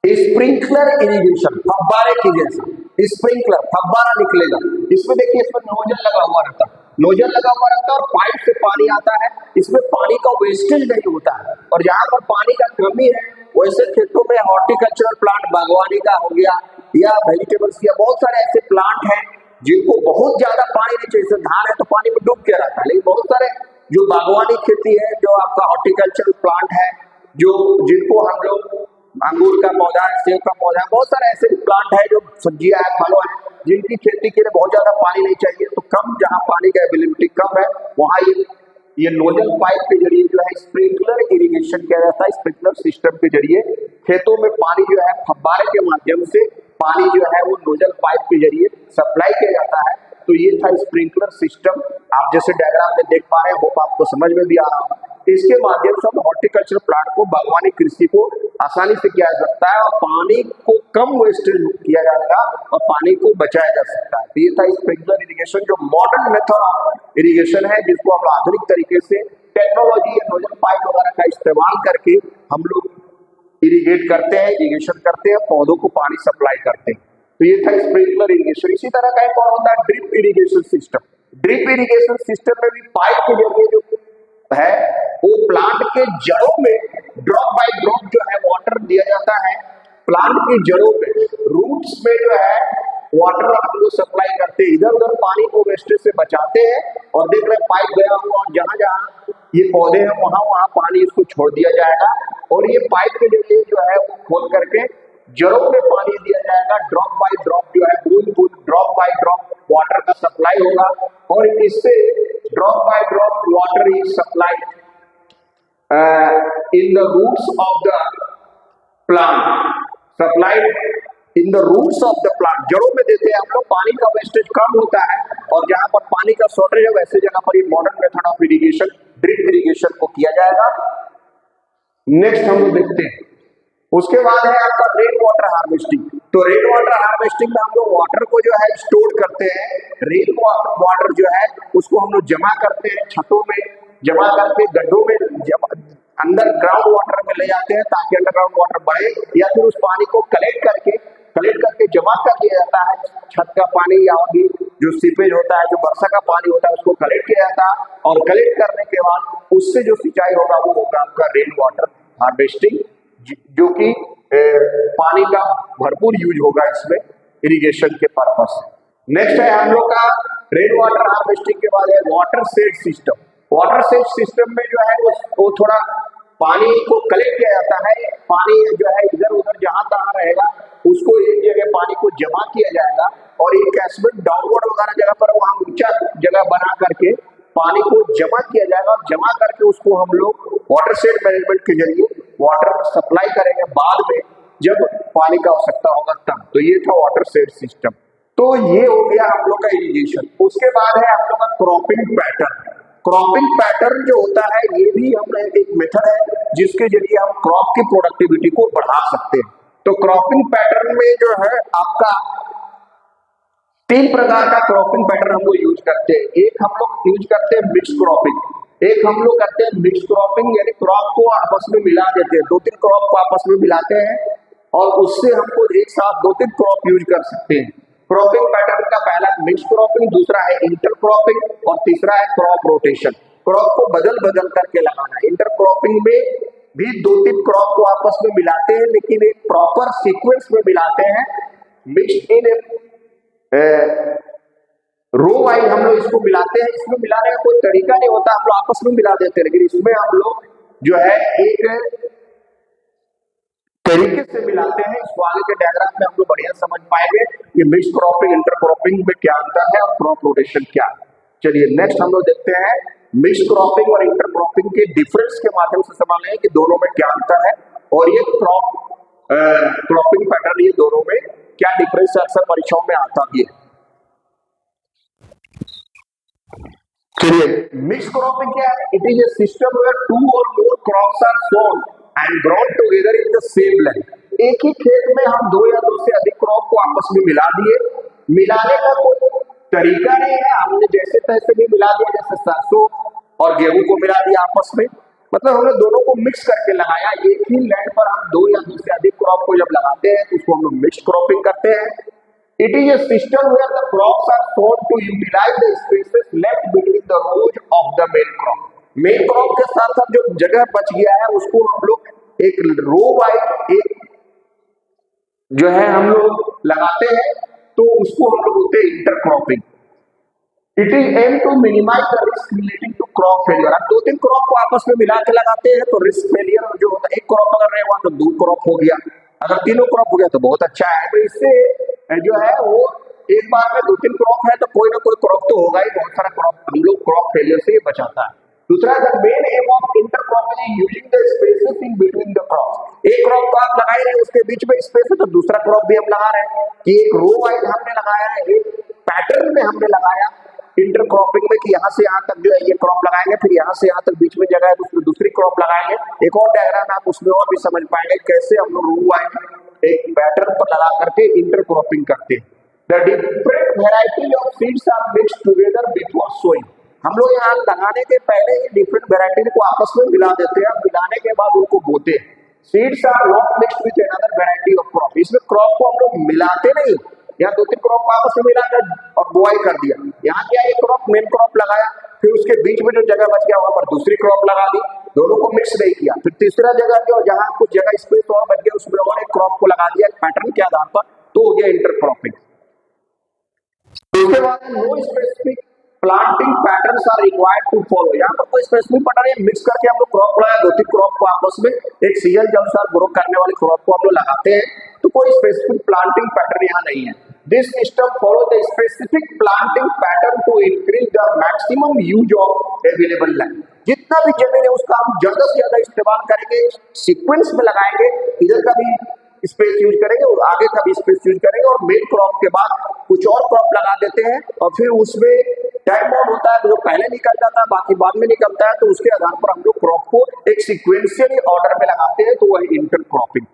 [SPEAKER 1] स्प्रिंकलर इरिगेशन, फव्वारे की जैसा स्प्रिंकलर, फव्वारा निकलेगा। इसमें देखिए, इसमें नोजल लगा हुआ रहता है, नोजल लगा हुआ रहता है और पाइप से पानी आता है। इसमें पानी का वेस्टेज नहीं होता है, और जहां पर पानी का कमी है वैसे खेतों में हॉर्टिकल्चरल प्लांट, बागवानी का हो गया या वेजिटेबल्स या बहुत सारे ऐसे प्लांट हैं जिनको बहुत ज्यादा पानी नहीं चाहिए। जैसे धान है तो पानी में डूब के रहता है, लेकिन बहुत सारे जो बागवानी खेती है, जो आपका हॉर्टिकल्चरल प्लांट है, जो जिनको हम लोग अंगूर का पौधा है, सेब का पौधा है, बहुत सारे ऐसे प्लांट है जो सब्जियां है, फलों है, जिनकी खेती के लिए बहुत ज्यादा पानी नहीं चाहिए। तो कम, जहां पानी का अवेलेबिलिटी कम है, वहां ये नोजल पाइप के जरिए जो है स्प्रिंकलर इरिगेशन किया जाता है। स्प्रिंकलर सिस्टम के जरिए खेतों में पानी जो है फव्वारे के माध्यम से पानी जो है वो नोजल पाइप के जरिए सप्लाई किया जाता है। तो ये था स्प्रिंकलर सिस्टम। आप जैसे डायग्राम में देख पा रहे हैं, होप आपको समझ में भी आ रहा होगा। इसके माध्यम से हम हॉर्टिकल्चर प्लांट को, बागवानी कृषि को आसानी से किया जा सकता है, और पानी को कम वेस्टेज किया जाएगा और पानी को बचाया जा सकता है। तो ये था स्प्रिंकलर इरिगेशन, जो मॉडर्न मेथड ऑफ इरिगेशन है, जिसको हम आधुनिक तरीके से टेक्नोलॉजी या नोजल पाइप वगैरह का इस्तेमाल करके हम लोग इरिगेट करते हैं, इरिगेशन करते हैं, पौधों को पानी सप्लाई करते हैं। तो ये था स्प्रिंकलर इरिगेशन। इसी तरह का एक और होता है drip irrigation system. Drip irrigation system में भी पाइप के जरिए जो है वो प्लांट के जड़ों में ड्रॉप बाय ड्रॉप जो है वाटर दिया जाता है। प्लांट की जड़ों में, रूट्स में जो है वाटर हम लोग सप्लाई करते हैं, इधर उधर पानी को वेस्टेज से बचाते हैं। और देख रहे पाइप गया हुआ और जहां जहां ये पौधे हैं वहां वहां पानी इसको छोड़ दिया जाएगा। और ये पाइप के जरिए जो है वो खोल करके जड़ों में पानी दिया जाएगा। ड्रॉप बाय ड्रॉप जो है, बूंद बूंद, ड्रॉप बाय ड्रॉप वाटर का सप्लाई होगा। और इससे drop by drop water is supplied in the roots of the plant, supplied in the roots of the plant. जड़ों में देते हैं हम लोग, पानी का वेस्टेज कम होता है। और जहां पर पानी का शॉर्टेज है वैसे जगह पर ये modern method of irrigation, drip irrigation को किया जाएगा। नेक्स्ट हम लोग देखते हैं, उसके बाद है आपका रेन वाटर हार्वेस्टिंग। तो रेन वाटर हार्वेस्टिंग में हम लोग वाटर को जो है स्टोर करते हैं। रेन वाटर जो है उसको हम लोग जमा करते हैं, छतों में जमा करके गड्ढों में अंदर ग्राउंड वाटर में ले जाते हैं ताकि अंडरग्राउंड वाटर बढ़े। या फिर उस पानी को कलेक्ट करके जमा कर लिया जाता है। छत का पानी या भी जो सीपेज होता है, जो वर्षा का पानी होता है, उसको कलेक्ट किया जाता है। और कलेक्ट करने के बाद उससे जो सिंचाई होगा वो होगा आपका रेन वाटर हार्वेस्टिंग, जो कि पानी का भरपूर यूज होगा इसमें इरिगेशन के पर्पस से। नेक्स्ट है हम लोग का रेन वाटर हार्वेस्टिंग के बाद है water shade system. Water shade system में जो है वो थोड़ा पानी को कलेक्ट किया जाता है। पानी जो है इधर उधर जहां तहां रहेगा उसको एक जगह पानी को जमा किया जाएगा। और एक कैचमेंट डाउनवर्ड वगैरह जगह पर वहां ऊंचा जगह बना करके पानी को जमा किया जाएगा। और जमा करके उसको हम लोग वाटर शेड मैनेजमेंट के जरिए वाटर सप्लाई करेंगे बाद में जब पानी का आवश्यकता होगा तब। तो ये था वाटर शेड सिस्टम। तो ये हो गया हम लोग का इरिगेशन। उसके बाद है हम लोग का क्रॉपिंग पैटर्न। क्रॉपिंग पैटर्न जो होता है ये भी हम एक मेथड है जिसके जरिए हम क्रॉप की प्रोडक्टिविटी को बढ़ा सकते हैं। तो क्रॉपिंग पैटर्न में जो है आपका 3 प्रकार का क्रॉपिंग पैटर्न हम लोग यूज करते हैं। एक हम लोग यूज करते हैं मिक्स क्रॉपिंग, एक हम लोग करते हैं मिक्स क्रॉपिंग, यानी क्रॉप को आपस में मिला देते हैं, 2-3 क्रॉप को आपस में मिलाते हैं और उससे हमको एक साथ 2-3 क्रॉप यूज कर सकते हैं। क्रॉपिंग पैटर्न का पहला मिक्स क्रॉपिंग, दूसरा है इंटर क्रॉपिंग और तीसरा है क्रॉप रोटेशन। क्रॉप को बदल बदल करके लगाना। इंटर क्रॉपिंग में भी 2-3 क्रॉप को आपस में मिलाते हैं लेकिन एक प्रॉपर सीक्वेंस में मिलाते हैं। मिक्स इन रो वाइज हम लोग इसको मिलाते हैं। इसमें मिलाने का कोई तरीका नहीं होता, हम लोग आपस में मिला देते हैं, लेकिन इसमें हम लोग जो है एक तरीके से मिलाते हैं। इसको आगे के डायग्राम में हम लोग बढ़िया समझ पाएंगे कि मिक्स क्रॉपिंग इंटर क्रॉपिंग में क्या अंतर है और क्रॉप रोटेशन क्या है। चलिए नेक्स्ट हम लोग देखते हैं मिक्स क्रॉपिंग और इंटर क्रॉपिंग के डिफरेंस के माध्यम से समझ लें कि दोनों में क्या अंतर है और ये क्रॉपिंग पैटर्न ये दोनों में क्या डिफरेंस है, अक्सर परीक्षाओं में आता भी है। चलिए मिक्स क्रॉपिंग क्या है? It is a system where 2 और more crops are sown and grown together in the same land. एक ही खेत में हम 2 या 2 से अधिक क्रॉप को आपस में मिला दिए। मिलाने का कोई तरीका नहीं है, हमने जैसे तैसे भी मिला दिया, जैसे सरसों और गेहूं को मिला दिया आपस में, मतलब हमने दोनों को मिक्स करके लगाया। एक ही लैंड पर हम 2 या 2 से अधिक क्रॉप को जब लगाते हैं तो उसको हम लोग मिक्स क्रॉपिंग करते हैं। It is a system where the crops are sown to utilise the spaces left between the rows of the main crop. Main crop के साथ साथ जो जगह बच गया है उसको हम लोग एक रो वाइज एक जो है हम लोग लगाते हैं, तो उसको हम लोग बोलते हैं inter cropping. It is aim to minimise the risk relating to crop failure. आप 2-3 क्रॉप को आपस में मिला के लगाते हैं तो रिस्क फेलियर जो होता है, एक क्रॉप अगर रहे हुआ तो 2 क्रॉप हो गया, अगर 3 क्रॉप हो गया तो बहुत अच्छा है। तो इससे जो है वो एक बार में 2-3 क्रॉप है तो कोई ना कोई क्रॉप तो होगा ही, बहुत सारा क्रॉप हम लोग क्रॉप फेलियर से बचाता है। दूसरा the main M of inter cropping is using the spaces in between the crop. एक क्रॉप को आप लगाए रहे उसके बीच में स्पेस है तो दूसरा क्रॉप भी हम लगा रहे हैं कि एक रो वाइज हमने लगाया है, एक पैटर्न में हमने लगाया इंटर क्रॉपिंग में कि यहाँ से यहाँ तक जो है ये क्रॉप लगाएंगे, फिर यहाँ से यहाँ तक बीच में जगह है तो उसमें दूसरी क्रॉप लगाएंगे। एक और डायग्राम आप उसमें और भी समझ पाएंगे कैसे हम लोग रो वाइज एक पैटर्न पर लगा करके इंटर क्रॉपिंग करते हैं। The different variety of seeds are mixed together before sowing. हम लोग यहाँ लगाने के पहले ही डिफरेंट वेराइटी को आपस में मिला देते हैं, मिलाने के बाद उनको बोते हैं. Seeds are not mixed with another variety of crop. इसमें क्रॉप को हम लोग मिलाते नहीं. यहाँ दो तीन क्रॉप आपस में मिलाकर और बुआई कर दिया. यहाँ क्या एक क्रॉप मेन क्रॉप लगाया, फिर उसके बीच में जो जगह बच गया वहां पर दूसरी क्रॉप लगा दी. दोनों को मिक्स नहीं किया. फिर तीसरा जगह जो जहाँ कुछ जगह स्पेस और बच गया उसमें और एक क्रॉप को लगा दिया पैटर्न के आधार पर, तो हो गया इंटरक्रॉपिंग. उसके बाद no specific planting patterns are required to follow. यहाँ पर कोई स्पेसिफिक पैटर्न मिक्स करके हम लोग क्रॉप लगाए, दो तीन क्रॉप को आपस में एक सीजन के अनुसार ग्रो करने वाली क्रॉप को हम लोग लगाते हैं, तो कोई स्पेसिफिक प्लांटिंग पैटर्न यहाँ नहीं है. This system follow the specific planting pattern to increase the maximum use of available land. जितना भी जमीन है उसका हम ज्यादा से ज्यादा इस्तेमाल करेंगे, सीक्वेंस में लगाएंगे. इधर का भी स्पेस यूज करेंगे और आगे का भी स्पेस यूज करेंगे और मेन क्रॉप के बाद कुछ और क्रॉप लगा देते हैं और फिर उसमें टाइम बाउंड होता है, जो पहले निकल जाता है बाकी बाद में निकलता है, तो उसके आधार पर हम लोग क्रॉप को एक सीक्वेंशियली ऑर्डर में लगाते हैं, तो वही intercropping.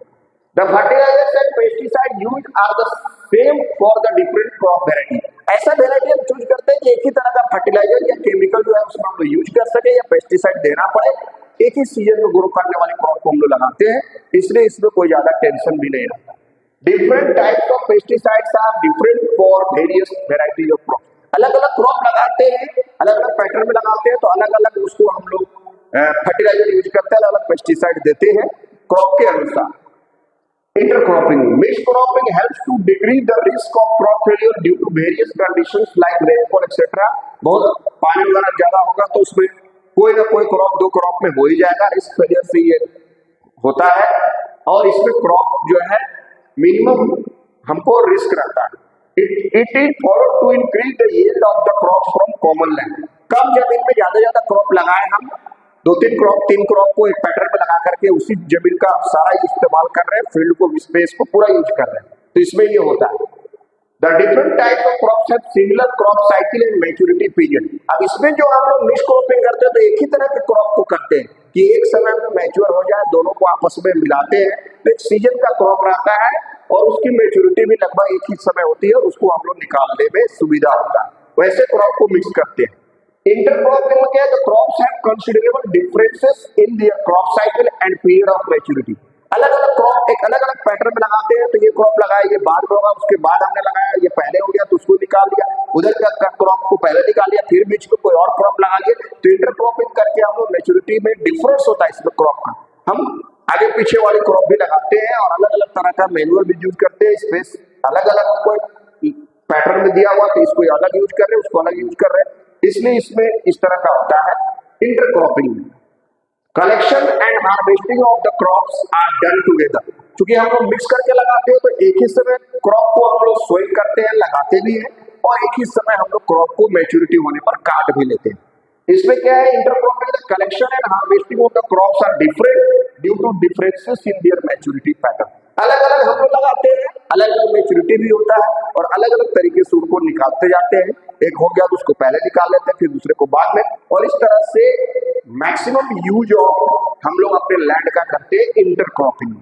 [SPEAKER 1] The fertilisers and pesticide use are the same for the different crop variety. ऐसा वेराइटी हम चूज करते हैं कि एक ही तरह का फर्टिलाइजर या केमिकल जो है उसमें हम लोग यूज कर सके या पेस्टिसाइड देना पड़े. एक ही सीजन में ग्रो करने वाले क्रॉप को हम लोग लगाते हैं, इसलिए इसमें कोई ज्यादा टेंशन भी नहीं रहता. Different types of pesticides are different for various varieties of crop. अलग अलग क्रॉप लगाते हैं, अलग अलग पैटर्न में लगाते हैं, तो अलग अलग उसको हम लोग फर्टिलाइजर यूज करते हैं, अलग अलग पेस्टिसाइड देते हैं क्रॉप के अनुसार. Intercropping. Mixed cropping helps to decrease the risk of crop failure due to various conditions like rainfall etc. बहुत पानी वगैरह ज्यादा होगा तो उसमें कोई ना कोई क्रॉप दो क्रॉप में हो ही जाएगा, रिस्क फेलियर से ये होता है. और इसमें क्रॉप जो है मिनिमम हमको रिस्क रहता है. It is follow to increase the yield of the crop from common land. कम जमीन में ज्यादा ज्यादा क्रॉप लगाए, हम दो तीन क्रॉप तीन क्रॉप को एक पैटर्न में लगा करके उसी जमीन का सारा इस्तेमाल कर रहे हैं, फील्ड को स्पेस को पूरा यूज कर रहे हैं, तो इसमें ये होता है. The different types of crops have similar crop cycle and maturity period. अब इसमें जो हम लोग मिक्स क्रॉपिंग करते हैं तो एक ही तरह के क्रॉप को करते हैं कि एक समय में मैच्योर हो जाए, दोनों को आपस में मिलाते हैं, तो एक सीजन का क्रॉप रहता है और उसकी मैच्योरिटी भी लगभग एक ही समय होती है और उसको हम लोग निकालने में सुविधा होता है. वैसे क्रॉप को मिक्स करते हैं. इंटरक्रॉपिंग में क्या है, the crops have considerable differences in there crop cycle and period of maturity. अलग अलग क्रॉप एक अलग अलग पैटर्न में लगाते हैं, तो ये क्रॉप लगाया ये बाद में होगा, उसके बाद हमने लगाया ये पहले हो गया तो उसको निकाल दिया, उधर का क्रॉप को पहले निकाल लिया, फिर बीच में कोई और क्रॉप लगा लिया. तो इंटरक्रॉपिंग करके हम लोग मैच्योरिटी में डिफरेंस होता है इसमें क्रॉप का. हम आगे पीछे वाली क्रॉप भी लगाते हैं और अलग अलग तरह का मैनुअल भी यूज करते हैं. स्पेस अलग अलग कोई पैटर्न में दिया हुआ तो इसको अलग यूज कर रहे हैं, उसको अलग यूज कर रहे हैं, इसलिए इसमें इस तरह का होता है intercropping. Collection and harvesting of the crops are done together. क्योंकि हम लोग मिक्स करके लगाते हैं तो एक ही समय क्रॉप को हम लोग सोइंग करते हैं, लगाते भी हैं, और एक ही समय हम लोग क्रॉप को मैच्योरिटी होने पर काट भी लेते हैं. इसमें क्या है, intercropping collection and harvesting of the crops are different due to differences in their maturity pattern. अलग अलग हम लोग लगाते हैं, अलग अलग मैच्योरिटी भी होता है और अलग अलग तरीके से उनको निकालते जाते हैं. एक हो गया तो उसको पहले निकाल लेते हैं, फिर दूसरे को बाद में, और इस तरह से मैक्सिमम यूज ऑफ हम लोग अपने लैंड का करते हैं इंटरक्रॉपिंग.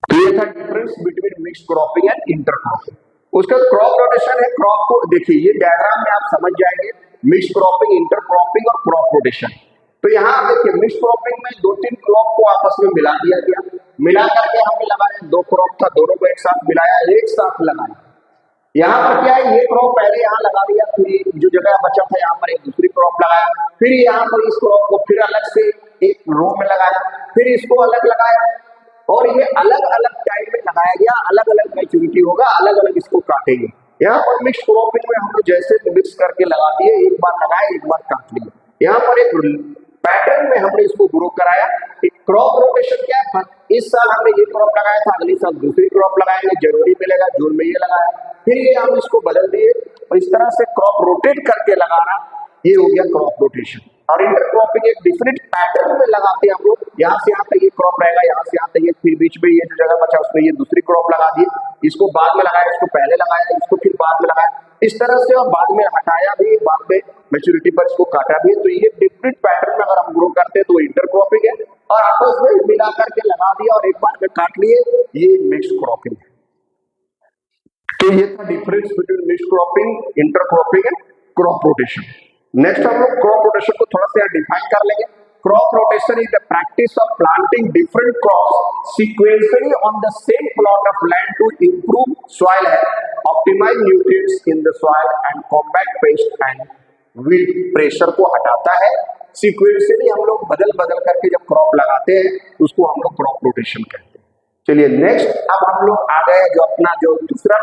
[SPEAKER 1] तो ये था difference between mixed cropping and intercropping. उसका क्रॉप रोटेशन है. क्रॉप को देखिए, ये डायग्राम में आप समझ जाएंगे मिक्स्ड क्रॉपिंग, इंटरक्रॉपिंग और क्रॉप रोटेशन. तो यहाँ देखिए मिक्स्ड क्रॉपिंग में दो तीन क्रॉप को आपस में मिला दिया गया, मिला करके हमने लगाया, दो क्रॉप था दोनों को एक साथ मिलाया, एक साथ लगाया. यहाँ पर क्या है, ये क्रॉप पहले यहाँ लगा दिया, फिर जो जगह बचा था यहाँ पर एक दूसरी क्रॉप लगाया, फिर यहाँ पर इस क्रॉप को फिर अलग से एक रो में लगाया, फिर इसको अलग लगाया, और ये अलग अलग टाइम में लगाया गया, अलग अलग मैच्योरिटी होगा, अलग अलग इसको काटेंगे. यहाँ पर मिक्स क्रॉपिंग में हम लोग जैसे मिक्स करके लगा दिए, एक बार लगाए एक बार काट लिए. यहाँ पर एक पैटर्न में हमने इसको ग्रो कराया. एक क्रॉप रोटेशन क्या है, इस साल हमने ये क्रॉप लगाया था, अगले साल दूसरी क्रॉप लगाएंगे, जनवरी में लगा, जून में ये लगाया, फिर ये हम इसको बदल दिए, और इस तरह से क्रॉप रोटेट करके लगाना, ये हो गया क्रॉप रोटेशन. और इंटरक्रॉपिंग एक डिफरेंट पैटर्न में लगाते हैं हम लोग, यहाँ से यहाँ तक ये क्रॉप रहेगा, यहाँ से यहाँ तक ये, फिर बीच में ये जो जगह बचा उसमें ये दूसरी क्रॉप लगा दी, इसको बाद में लगाया, इसको पहले लगाया, इसको फिर बाद में लगाया, इस तरह से, और बाद में हटाया भी, बाद में मैच्योरिटी पर इसको काटा भी. तो ये डिफरेंट पैटर्न में अगर हम ग्रो करते हैं तो इंटरक्रॉपिंग है, और आपस में मिला करके लगा दिया और एक बार में काट लिए, ये मिक्स्ड क्रॉपिंग है. तो ये था difference between mixed cropping, intercropping and crop rotation. Next हम लोग क्रॉप रोटेशन को थोड़ा सा डिफाइन कर लेंगे। Crop rotation is the practice of planting different crops sequentially on the same plot of land to improve soil health, optimize nutrients in the soil and combat pest and weed. Pressure को हटाता है। सीक्वेंशियली हम लोग बदल बदल करके जब क्रॉप लगाते हैं उसको हम लोग क्रॉप रोटेशन कहते हैं। चलिए नेक्स्ट अब हम लोग आ गए जो अपना जो दूसरा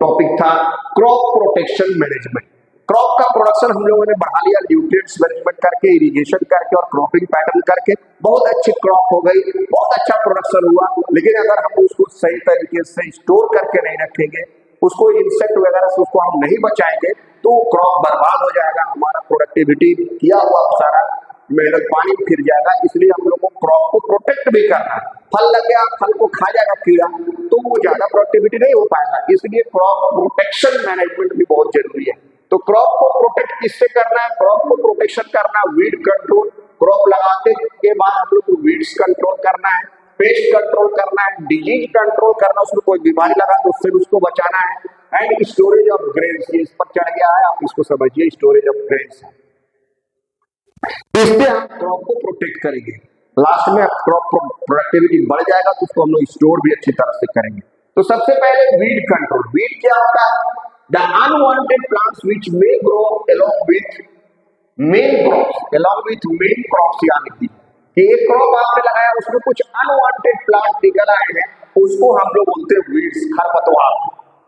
[SPEAKER 1] टॉपिक था क्रॉप प्रोटेक्शन मैनेजमेंट। क्रॉप का प्रोडक्शन हम लोगों ने बढ़ा लिया न्यूट्रिएंट्स मैनेजमेंट करके, इरिगेशन करके और क्रॉपिंग पैटर्न करके। बहुत अच्छी क्रॉप हो गई, बहुत अच्छा प्रोडक्शन हुआ, लेकिन अगर हम उसको सही तरीके से स्टोर करके नहीं रखेंगे, उसको इंसेक्ट वगैरह से उसको हम नहीं बचाएंगे तो क्रॉप बर्बाद हो जाएगा, हमारा प्रोडक्टिविटी किया हुआ सारा मेहनत पानी फिर जाएगा। इसलिए हम लोग को क्रॉप को प्रोटेक्ट भी करना है। फल लग गया, फल को खा जाएगा कीड़ा तो वो ज्यादा प्रोडक्टिविटी नहीं हो पाएगा, इसलिए क्रॉप प्रोटेक्शन मैनेजमेंट भी बहुत जरूरी है। तो क्रॉप को प्रोटेक्ट किससे करना है? क्रॉप को प्रोटेक्शन करना, वीड कंट्रोल, क्रॉप लगाते के बाद हम लोग को वीड्स कंट्रोल करना है, पेस्ट कंट्रोल करना है, डिजीज कंट्रोल करना, उसमें कोई बीमारी लगा तो उससे उसको बचाना है, एंड स्टोरेज ऑफ ग्रेन्स। ये इस पर चढ़ गया है, आप इसको समझिए, स्टोरेज ऑफ ग्रेन्स है। इससे हम क्रॉप को प्रोटेक्ट करेंगे। लास्ट में क्रॉप प्रोडक्टिविटी बढ़ जाएगा तो उसको हम लोग स्टोर भी अच्छी तरह से करेंगे। तो सबसे पहले वीड कंट्रोल। वीड क्या होता है? The unwanted plants which may grow along with main crops, यानी कि एक क्रॉप आपने लगाया उसमें कुछ अनवांटेड प्लांट निकल आए हैं, उसको हम लोग बोलते हैं वीड्स, खरपतवार।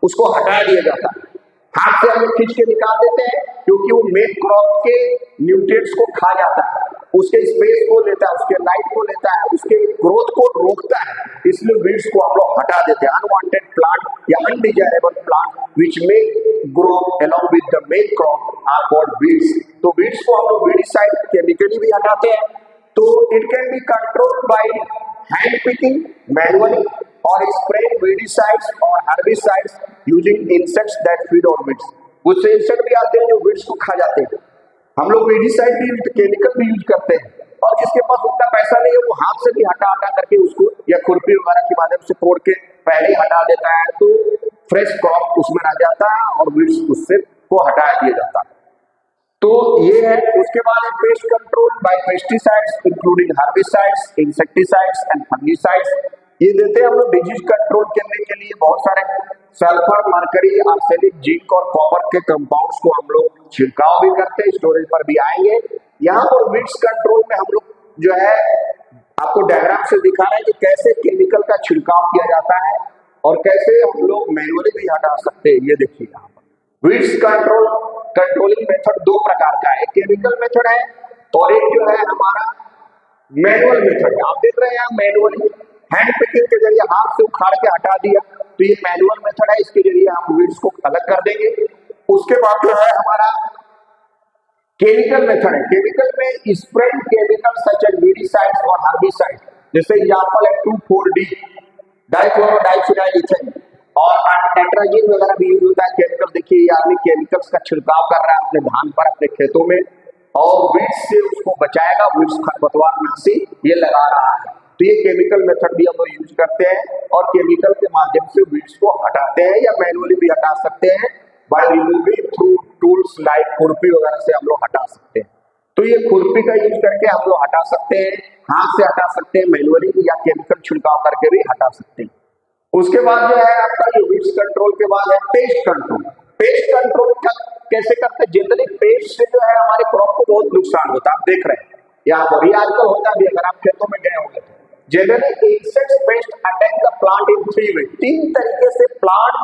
[SPEAKER 1] उसको हटा दिया जाता है, हाथ से हम लोग खींच के निकाल देते हैं क्योंकि वो मेन क्रॉप के न्यूट्रिएंट्स को खा जाता है, उसके स्पेस को लेता है, उसके लाइट को लेता है, उसके ग्रोथ को रोकता है, इसलिए वीड्स को हम लोग हटा देते हैं। अनवांटेड प्लांट या undesirable plant which may grow along with the main crop are called weeds। तो वीड्स को हम लोग वीडिसाइड केमिकली भी हटाते हैं। तो it can be controlled by hand picking manually और स्प्रेइंग वीडिसाइड्स और herbicides using insects that feed on weeds. कुछ इंसेक्ट भी आते हैं जो वीड्स को खा जाते हैं। हम लोग वीडिसाइड भी, केमिकल भी यूज करते हैं, और जिसके पास उतना पैसा नहीं है वो हाथ से भी हटा करके उसको या खुरपी वगैरह के माध्यम से तोड़ के पहले ही हटा देता है, तो फ्रेश क्रॉप उसमें आ जाता है और वीड्स उससे को हटा दिया जाता है। तो ये है। उसके बाद pest control by pesticides including herbicides, insecticides and fungicides. ये देते हैं हम लोग डिजीज कंट्रोल करने के लिए। बहुत सारे सल्फर, मरकरी, आर्सेनिक, जिंक और कॉपर के कंपाउंड्स को हम लोग छिड़काव भी करते हैं, स्टोरेज पर भी आएंगे। यहाँ पर वीड्स कंट्रोल में हम लोग जो है आपको डायग्राम से दिखा रहे हैं कि कैसे केमिकल का छिड़काव किया जाता है और कैसे हम लोग मैनुअली भी हटा सकते हैं। ये देखिए यहाँ पर वीड्स कंट्रोलिंग मेथड दो प्रकार का है, केमिकल मेथड है और एक जो है हमारा मैनुअल मेथड है। आप देख रहे हैं मैनुअली हैंड पिकिंग के जरिए हाथ से उखाड़ के हटा दिया, तो ये मैनुअल मेथड है, इसके जरिए हम वीड्स को अलग कर देंगे। उसके बाद जो है हमारा केमिकल मेथड है। केमिकल में spread chemical such as weedicides और हर्बिसाइड्स, जैसे एग्जांपल है 2,4-D डाइक्लोरोडाइफिनाइल और टेट्राजीन वगैरह भी यूज होता है केमिकल। देखिए ये आदमी केमिकल्स का छिड़काव कर रहा है अपने धान पर, अपने खेतों में, और वीड्स से उसको बचाएगा, वीड्स खरपतवार नाशी ये लगा रहा है। तो ये केमिकल मेथड भी हम लोग यूज करते हैं और केमिकल के माध्यम से वीड्स को हटाते हैं या मैनुअली भी हटा सकते हैं by removing through tools like खुरपी वगैरह से हम लोग हटा सकते हैं। तो ये खुरपी का यूज करके हम लोग हटा सकते हैं, हाथ से हटा सकते हैं मैनुअली, या केमिकल छिड़काव करके भी हटा सकते हैं। उसके बाद जो है आपका ये वीड्स कंट्रोल के बाद है पेस्ट कंट्रोल। पेस्ट कंट्रोल कैसे करते हैं? जनरली पेस्ट से जो है हमारे क्रॉप को बहुत नुकसान होता है। आप देख रहे हैं यहाँ पर, ये आजकल होता भी, अगर आप खेतों में गए होंगे। Generally insects paste attack the plant in 3 वे। 3 तरीके से प्लांट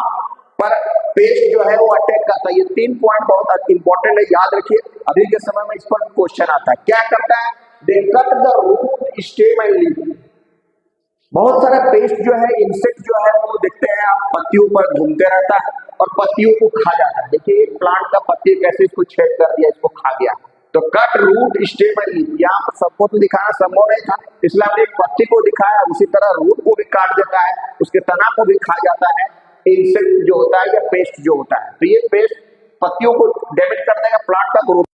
[SPEAKER 1] पर पेस्ट जो है वो अटैक करता है। ये 3 पॉइंट बहुत इंपॉर्टेंट है, याद रखिए। अभी के समय में इस पर क्वेश्चन आता है। क्या करता है? They cut the root, stem and leaf. बहुत सारा पेस्ट जो है, इंसेक्ट जो है वो देखते हैं आप पत्तियों पर घूमते रहता है और पत्तियों को खा जाता है। देखिए एक प्लांट का पत्ती कैसे इसको छेद कर दिया, इसको खा गया। तो cut root, stem and leaf, यहाँ पर सबको तो दिखाना संभव नहीं था, इसलिए हमने एक पत्ती को दिखाया। उसी तरह रूट को भी काट देता है, उसके तना को भी खा जाता है इंसेक्ट जो होता है या पेस्ट जो होता है। तो ये पेस्ट पत्तियों को डैमेज कर देगा, प्लांट का ग्रोथ।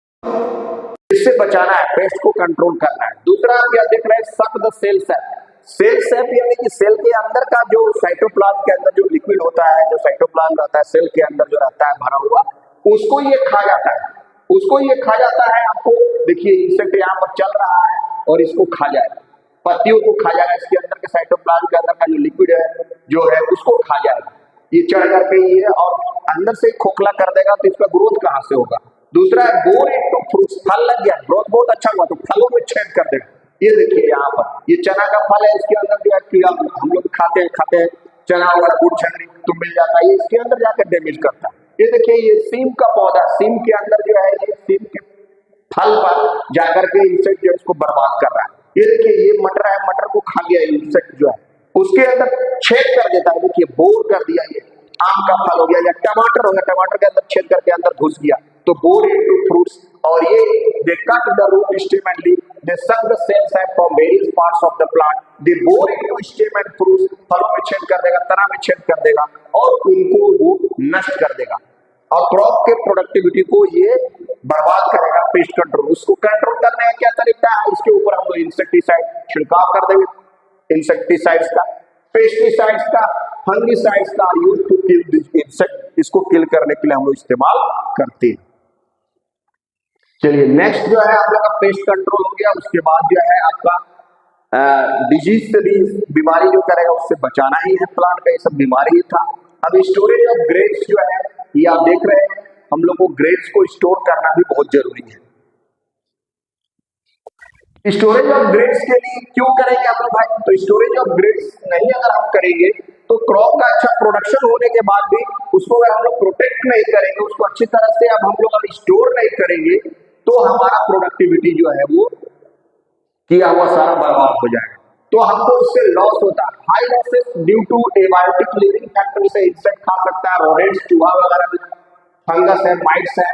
[SPEAKER 1] इससे बचाना है, पेस्ट को कंट्रोल करना है। दूसरा आप क्या देख रहे हैं? सक द सेल्स है। सेल सैप यानी कि सेल के अंदर का जो साइटोप्लाज्म के अंदर जो लिक्विड होता है, जो साइटोप्लाज्म रहता है सेल के अंदर जो रहता है भरा हुआ, उसको ये खा जाता है, उसको ये खा जाता है। आपको देखिए इंसेक्ट यहाँ पर चल रहा है और इसको खा जाएगा, पत्तियों को खा जाएगा, इसके अंदर के साइटोप्लाज्म के अंदर का जो लिक्विड है जो है उसको खा जाएगा। ये चढ़ करके ये और अंदर से खोखला कर देगा, तो इसका ग्रोथ कहाँ से होगा। दूसरा है बोर इनटू फ्रूट्स, फल लग गया, ग्रोथ बहुत अच्छा हुआ तो फलों में छेद कर देगा। ये देखिए यहाँ पर ये चना का फल है, इसके अंदर जो है कीड़ा हम लोग खाते हैं चना वगैरह, गुड़ छंगरी तो मिल जाता है, ये इसके अंदर जाकर डैमेज करता है। ये देखिए ये सीम का पौधा, सीम के अंदर जो है ये सीम के फल पर जाकर के इंसेक्ट जो है इसको बर्बाद कर रहा है। ये देखिए ये मटर है, मटर को खा गया इंसेक्ट जो है, उसके अंदर छेद कर देता है। देखिए बोर कर दिया, ये आम का फल हो गया या टमाटर हो गया, टमाटर के अंदर छेद करके अंदर घुस गया तो बोर इनटू फ्रूट्स। और ये they cut the root stem and leaf, they suck the cell sap from various parts of the plant, they bore into stem and fruits, फलों में छेद कर देगा, तना में छेद कर देगा और उनको वो नष्ट कर देगा और क्रॉप के प्रोडक्टिविटी को ये बर्बाद करेगा। पेस्ट कंट्रोल, उसको कंट्रोल करने का क्या तरीका है, इसके ऊपर हम लोग इंसेक्टिसाइड छिड़काव कर देंगे, इंसेक्टिसाइड्स का, पेस्टिसाइड्स का, फंगिसाइड्स का use to kill this insect, इसको किल करने के लिए हम लोग इस्तेमाल करते हैं। चलिए नेक्स्ट जो है आप लोग का पेस्ट कंट्रोल हो गया, उसके बाद जो है आपका डिजीज से भी बीमारी जो करेगा उससे बचाना ही है प्लांट का, ये सब बीमारी ही था। अब स्टोरेज ऑफ ग्रेप्स जो है ये आप देख रहे हैं, हम लोग को ग्रेप्स को स्टोर करना भी बहुत जरूरी है। स्टोरेज ऑफ ग्रेप्स के लिए क्यों करेंगे हम लोग भाई, तो स्टोरेज ऑफ ग्रेप्स नहीं अगर हम करेंगे तो क्रॉप का अच्छा प्रोडक्शन होने के बाद भी उसको अगर हम लोग प्रोटेक्ट नहीं करेंगे, उसको अच्छी तरह से अब हम लोग अगर स्टोर नहीं करेंगे तो हमारा प्रोडक्टिविटी जो है वो किया हुआ सारा बर्बाद हो जाएगा। तो हमको इससे लॉस होता है, high losses due to abiotic living factor से इंसेक्ट खा सकता है, रोडेंट्स चूहा वगैरह में, फंगस है, माइट्स है,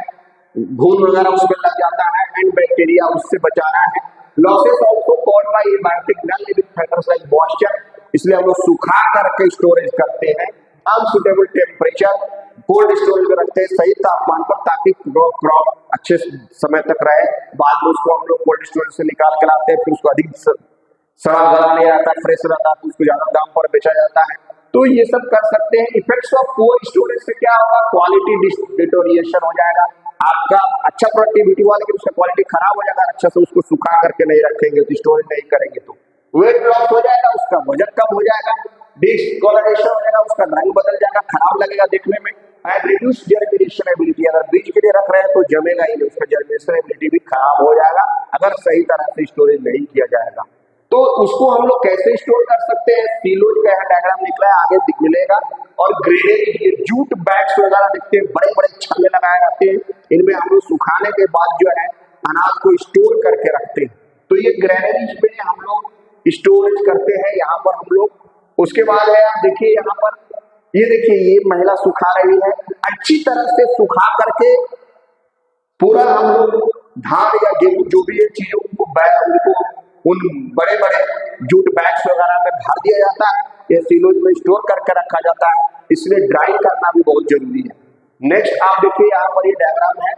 [SPEAKER 1] घून वगैरह उसमें लग जाता है, एंड बैक्टीरिया, उससे बचाना है। Losses also caused by abiotic non living factors like moisture, इसलिए हम लोग सुखा करके स्टोरेज करते हैं, अनसुटेबल टेम्परेचर, कोल्ड स्टोरेज में रखते हैं सही तापमान पर ताकि क्रॉप अच्छे समय तक रहे। बाद में उसको हम लोग कोल्ड स्टोरेज से निकाल के लाते हैं, फिर उसको अधिक सड़ा गला नहीं रहता, फ्रेश रहता है तो उसको ज्यादा दाम पर बेचा जाता है। तो ये सब कर सकते हैं। इफेक्ट्स ऑफ पुअर स्टोरेज से क्या होगा, क्वालिटी डिटोरिएशन हो जाएगा, आपका अच्छा प्रोडक्टिविटी हुआ लेकिन उसका क्वालिटी खराब हो जाएगा, अच्छा से उसको सुखा करके नहीं रखेंगे तो स्टोरेज नहीं करेंगे तो वेट लॉस हो जाएगा, उसका वजन कम हो जाएगा, डिस्कलरेशन हो जाएगा, उसका रंग बदल जाएगा, खराब लगेगा देखने में, एंड रिड्यूस जर्मिनेशन एबिलिटी, अगर बीज के लिए रख रहे हैं तो जमेगा ही नहीं, उसका जर्मिनेशन एबिलिटी भी खराब हो जाएगा अगर सही तरह से स्टोरेज नहीं किया जाएगा। तो उसको हम लोग कैसे स्टोर कर सकते हैं, सीलोज का डायग्राम निकला है आगे मिलेगा, और ग्रेनेज, ये जूट बैग्स वगैरह दिखते हैं, बड़े बड़े छल्ले लगाए रहते हैं, इनमें हम लोग सुखाने के बाद जो है अनाज को स्टोर करके रखते हैं। तो ये ग्रेनेज में हम लोग स्टोरेज करते हैं यहाँ पर हम लोग। उसके बाद है आप देखिए यहाँ पर, ये देखिए ये महिला सुखा रही है, अच्छी तरह से सुखा करके पूरा हम लोग धान या गेहूं जो भी ये चीजों को उनको उन बड़े बड़े जूट बैग्स वगैरह में भर दिया जाता है, ये सिलोज में स्टोर करके रखा जाता है, इसलिए ड्राई करना भी बहुत जरूरी है। नेक्स्ट आप देखिए यहाँ पर ये डायग्राम है,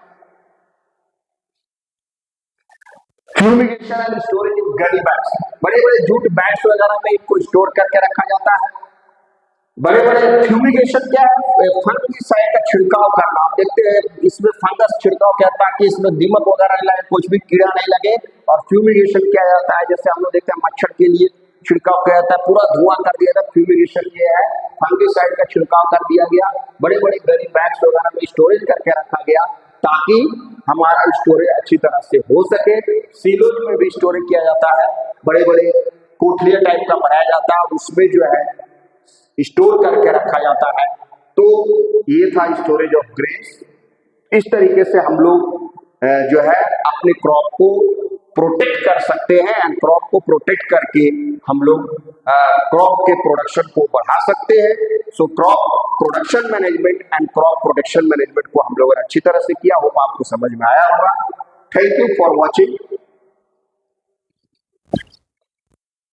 [SPEAKER 1] fumigation and storage in Ghani bags, बड़े बड़े जूट बैग्स वगैरह में इनको स्टोर करके रखा जाता है। बड़े बड़े फ्यूमिगेशन क्या है, फंगिसाइड का छिड़काव करना, आप देखते हैं इसमें फंगस छिड़काव क्या है ताकि इसमें दीमक वगैरह नहीं लगे, कुछ भी कीड़ा नहीं लगे, और फ्यूमिगेशन किया जाता है जैसे हम लोग देखते हैं मच्छर के लिए छिड़काव किया जाता है, पूरा धुआं कर दिया जाता है, फ्यूमिगेशन ये है, फंगिसाइड का छिड़काव कर दिया गया, बड़े बड़े गनी बैग्स वगैरह में स्टोरेज करके रखा गया ताकि हमारा स्टोरेज अच्छी तरह से हो सके। सीलोज में भी स्टोरेज किया जाता है, बड़े बड़े कोठलिया टाइप का बनाया जाता है, उसमें जो है स्टोर करके रखा जाता है। तो ये था स्टोरेज ऑफ ग्रेन्स। इस तरीके से हम लोग जो है अपने क्रॉप को प्रोटेक्ट कर सकते हैं, एंड क्रॉप को प्रोटेक्ट करके हम लोग क्रॉप के प्रोडक्शन को बढ़ा सकते हैं। So crop production management and crop protection management को हम लोगों ने अच्छी तरह से किया, होप आपको समझ में आया होगा। Thank you for watching.